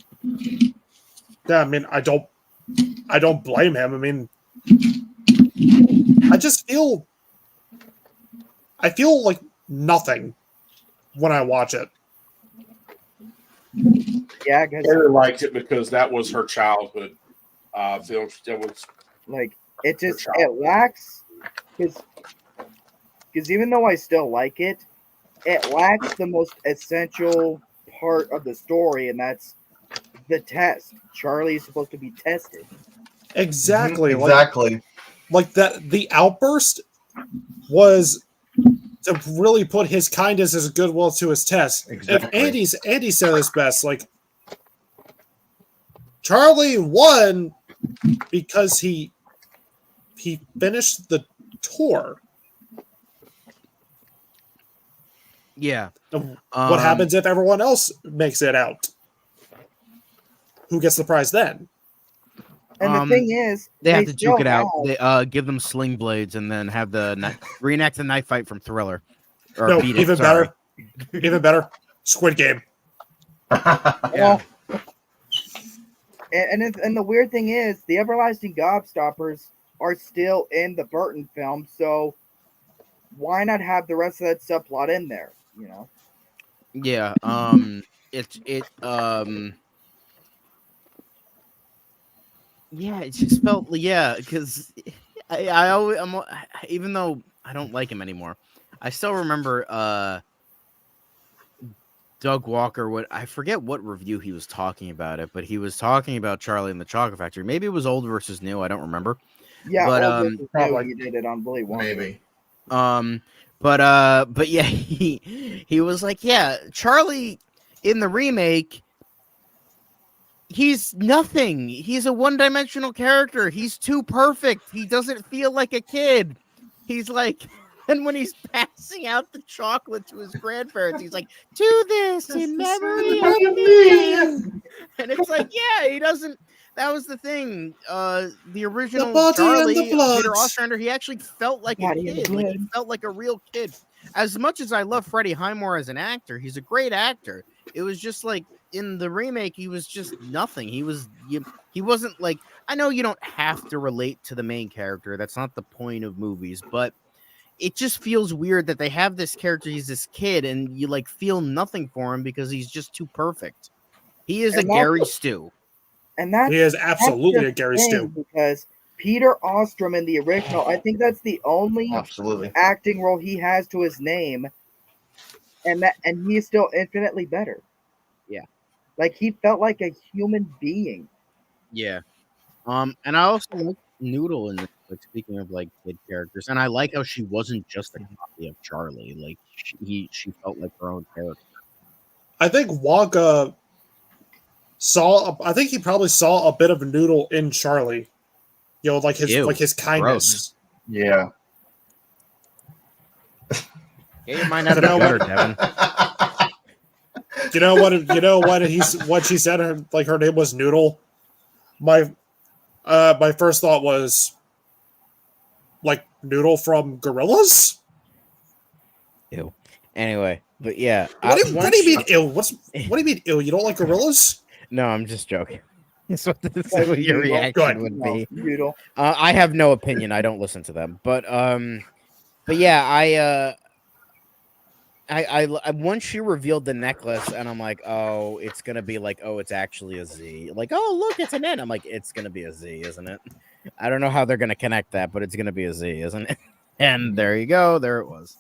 Yeah, I mean, I don't blame him. I mean, I feel like nothing when I watch it. Yeah, because Taylor liked it because that was her childhood film. That was like it lacks because even though I still like it, it lacks the most essential part of the story, and that's the test. Charlie is supposed to be tested. Exactly. Exactly. Like that. The outburst was to really put his kindness as goodwill to his test. Exactly. If Andy said this best, like Charlie won because he finished the tour. Yeah. What happens if everyone else makes it out? Who gets the prize then? And the thing is, they have to still duke it out. They give them sling blades and then have the reenact the knife fight from Thriller. Or No, beat it, even sorry. better. Even better. Squid Game. Yeah. And the weird thing is, the Everlasting Gobstoppers are still in the Burton film, so why not have the rest of that subplot in there? You know? Yeah. Yeah, it just felt because I always even though I don't like him anymore, I still remember Doug Walker. I forget what review he was talking about it, but he was talking about Charlie and the Chocolate Factory. Maybe it was old versus new. I don't remember. Yeah, but probably he did it on Willy Wonka. Maybe. But yeah, he was like, yeah, Charlie in the remake. He's nothing. He's a one-dimensional character. He's too perfect. He doesn't feel like a kid. He's like, and when he's passing out the chocolate to his grandparents, he's like, "Do this in memory of me." And it's like, yeah, he doesn't. That was the thing. The original Charlie, Peter Ostrander, he actually felt like a kid. Like, he felt like a real kid. As much as I love Freddie Highmore as an actor, he's a great actor. It was just like, in the remake, he was just nothing. He wasn't like, I know you don't have to relate to the main character. That's not the point of movies, but it just feels weird that they have this character. He's this kid and you like feel nothing for him because he's just too perfect. He is a Gary Stu. And he is absolutely a Gary Stu. Because Peter Ostrom in the original, I think that's the only acting role he has to his name. And he is still infinitely better. Yeah. Like, he felt like a human being. Yeah. And I also like Noodle in this, like, speaking of like kid characters, and I like how she wasn't just a copy of Charlie. Like she felt like her own character. I think Wonka I think he probably saw a bit of Noodle in Charlie. You know, like his kindness. Gross. Yeah. Yeah, you might not have been better, Devin. You know what she said her name was Noodle. My first thought was like Noodle from Gorillaz. Ew. Anyway, but yeah. What do you mean ew? What do you mean ew? You don't like Gorillaz? No, I'm just joking. That's what your reaction would be. Noodle. I have no opinion. I don't listen to them, but yeah, I once she revealed the necklace, and I'm like, oh, it's gonna be like, oh, it's actually a Z. Like, oh, look, it's an N. I'm like, it's gonna be a Z, isn't it? I don't know how they're gonna connect that, but it's gonna be a Z, isn't it? And there you go. There it was.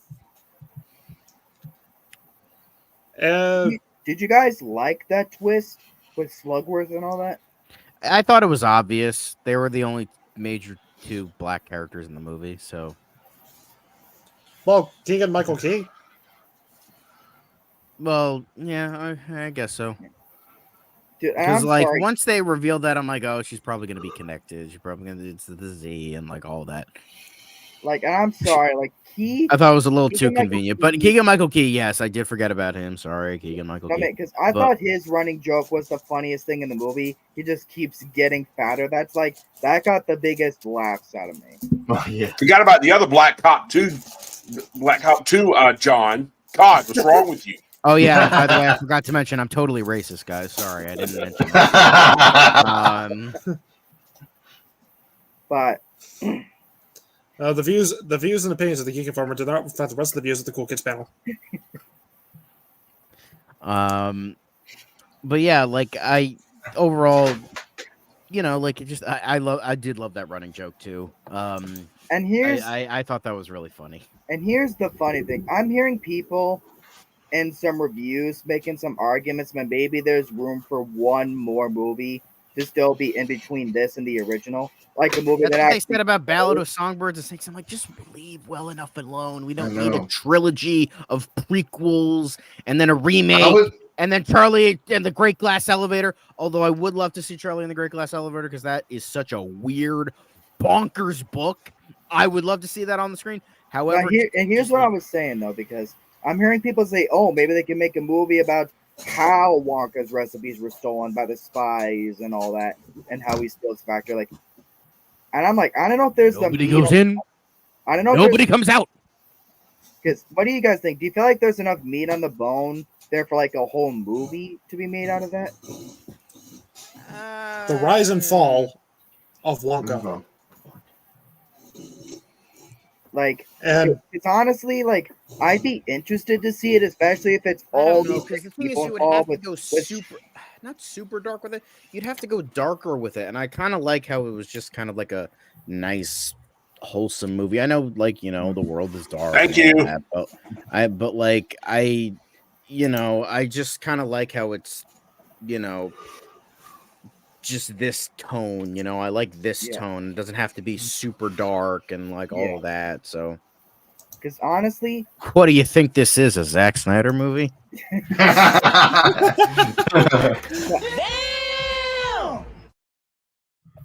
Did you guys like that twist with Slugworth and all that? I thought it was obvious. They were the only major two black characters in the movie, so. Well, Keegan Michael Key. Well, yeah, I guess so. Because once they revealed that, I'm like, oh, she's probably gonna be connected. She's probably gonna it's the Z and like all that. Like, I'm sorry, like I thought it was a little too convenient, but Keegan Michael Key, yes, I did forget about him. Sorry, Keegan Michael Key. Because I thought his running joke was the funniest thing in the movie. He just keeps getting fatter. That got the biggest laughs out of me. Oh, yeah. Forgot about the other Black Cop 2, John. God, what's wrong with you? Oh yeah. By the way, I forgot to mention I'm totally racist, guys. Sorry, I didn't mention that. But The views and opinions of the Geek Informer do not reflect the rest of the views of the Cool Kids panel. But yeah, like overall, like it just I did love that running joke too. and here's I thought that was really funny. And here's the funny thing. I'm hearing people in some reviews making some arguments that maybe there's room for one more movie to still be in between this and the original. Like a movie That's that what they actually said about Ballad of Songbirds and Snakes. I'm like, just leave well enough alone. We don't I need a know. trilogy of prequels and then a remake. I was- And then Charlie and the Great Glass Elevator. Although I would love to see Charlie and the Great Glass Elevator because that is such a weird, bonkers book. I would love to see that on the screen. However, here's what I was saying though, because I'm hearing people say, "Oh, maybe they can make a movie about how Wonka's recipes were stolen by the spies and all that, and how he steals factory." Like, and I'm like, I don't know if there's nobody goes in. I don't know. Nobody comes out. Because what do you guys think? Do you feel like there's enough meat on the bone there for like a whole movie to be made out of that? The rise and fall of Wonka. Like, And it's honestly like I'd be interested to see it, especially if it's all these because the thing is, people you would have involved to with. go not super dark with it. You'd have to go darker with it, and I kind of like how it was just kind of like a nice, wholesome movie. I know, like the world is dark. Thank and all you. that, but I just kind of like how it's, just this tone. I like this tone. It doesn't have to be super dark and like all of that. So, because honestly, what do you think this is? A Zack Snyder movie?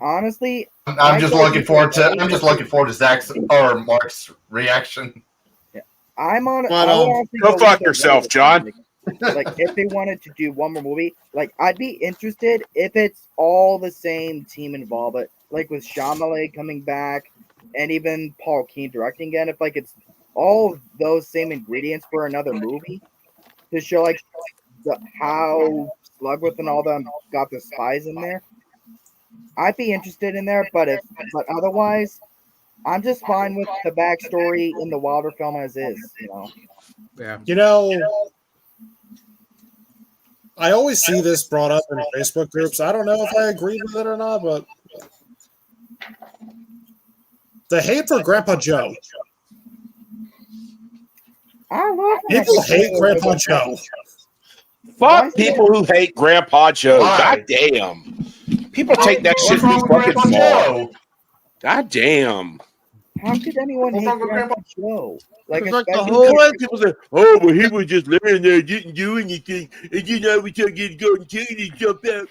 honestly, I'm just looking forward to Zach's or Mark's reaction. I'm on. But, I would honestly go fuck with the yourself, Reddit John. thing. Like, if they wanted to do one more movie, like I'd be interested if it's all the same team involved, but like with Chalamet coming back and even Paul Keane directing again, if like it's all those same ingredients for another movie to show like how Slugworth and all them got the spies in there, I'd be interested in there. But otherwise, I'm just fine with the backstory in the Wilder film as is. Yeah. I always see this brought up in Facebook groups. I don't know if I agree with it or not, but the hate for Grandpa Joe. I love People hate Grandpa Joe. Fuck people who hate Grandpa Joe. Why? God damn. People take that shit What's too wrong with fucking Grandpa far. Joe? God damn. How could anyone What's hate wrong with Grandpa Joe? Like, It's like the especially whole- People say, oh, well, he was just laying there, didn't do anything, and you know, we took his golden ticket and jump out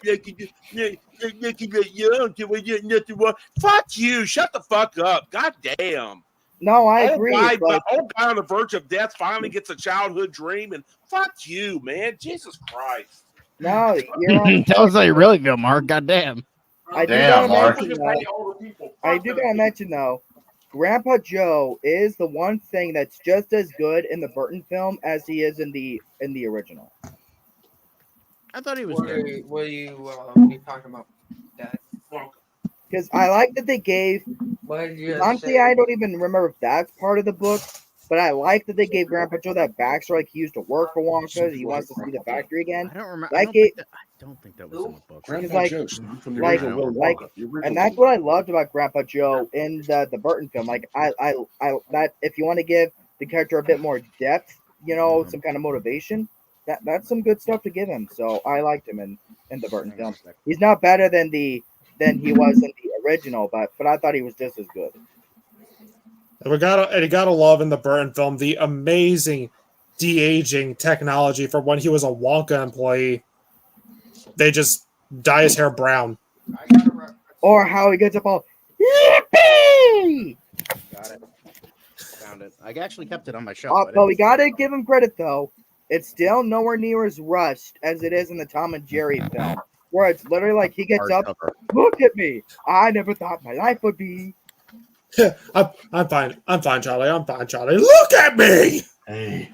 nothing wrong. Fuck you, shut the fuck up. God damn. no, I agree. Old It's like, guy on the verge of death finally gets a childhood dream, and fuck you, man. Jesus Christ. no, you're on. Tell us how you really feel, Mark. Goddamn. I do Damn, gotta Mark. mention though. I do gotta mention though, Grandpa Joe is the one thing that's just as good in the Burton film as he is in the original. I thought he was What good. are you talking about, Dad? Because I like that they gave. What did you Honestly, say? I don't even remember if that's part of the book, but I like that they gave Grandpa Joe that backstory. Like he used to work for Wonka. He wants to see the factory again. I don't remember. That I don't think that was in the book. Grandpa like- Joe from the like- original Willy like- Wonka. The original And that's what I loved about Grandpa Joe in the Burton film. Like I that if you want to give the character a bit more depth, some kind of motivation, that's some good stuff to give him. So I liked him in the Burton film. He's not better than he was in the original, but I thought he was just as good. And you gotta love in the Burton film the amazing de-aging technology for when he was a Wonka employee. They just dye his hair brown. Or how he gets up all yippee! Got it. Found it. I actually kept it on my shelf. But we gotta give him credit though. It's still nowhere near as rushed as it is in the Tom and Jerry film, where it's literally like he gets up, look at me. I never thought my life would be. I'm fine. I'm fine, Charlie. I'm fine, Charlie. Look at me. Hey.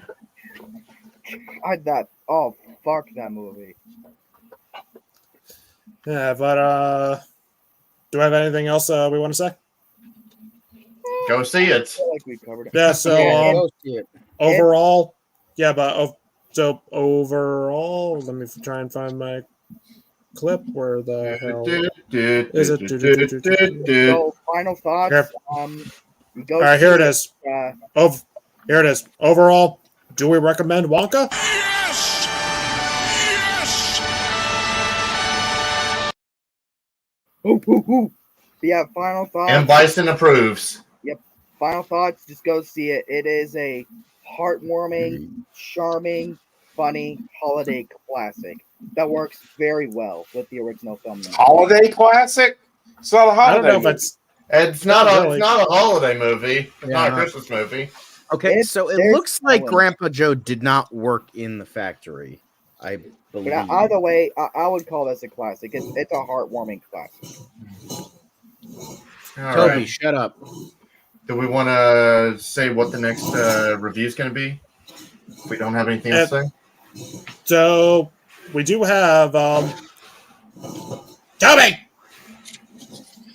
Oh, fuck that movie. Yeah, but do I have anything else we want to say? Go see it. I feel like we covered it. Yeah. So Yeah, go see it. overall, yeah, but so overall, let me try and find my clip. Where the hell is it? So, final thoughts. Yep. You go All right, see here it is. Uh, Here it is. Overall, do we recommend Wonka? Yes! Yes! ooh. Yeah, final thoughts. And Bison approves. Final thoughts, just go see it. It is a heartwarming, charming, funny holiday classic that works very well with the original film. Holiday classic? It's not a holiday I don't know if movie. it's It's Not not. really. It's not a holiday movie. It's not a Yeah. Christmas movie. Okay, It's- so it there's looks like Ellen. Grandpa Joe did not work in the factory. I believe. But either way, I would call this a classic. It's a heartwarming classic. All Toby, right. shut up. Do we want to say what the next review is going to be? If we don't have anything else to say. so. We do have Toby.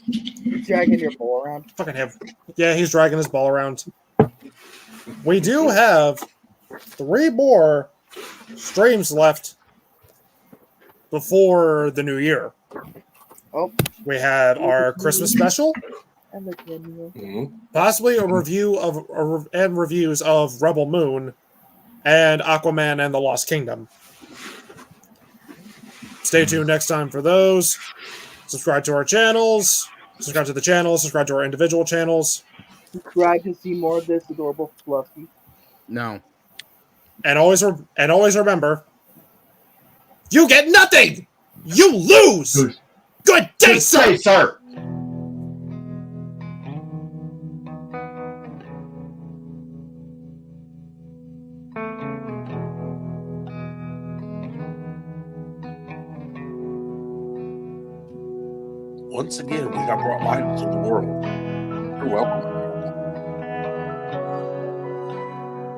You dragging your ball around? Fucking him. Yeah, he's dragging his ball around. We do have 3 more streams left before the new year. Oh, We had our Christmas special, I look at you. Mhm. possibly a review of and reviews of Rebel Moon and Aquaman and the Lost Kingdom. Stay tuned next time for those. Subscribe to our channels. Subscribe to the channel. Subscribe to our individual channels. Subscribe to see more of this adorable fluffy. No. And always remember, you get nothing. You lose. Good day, sir. Hey, sir. Once again, we got brought light into the world. You're welcome.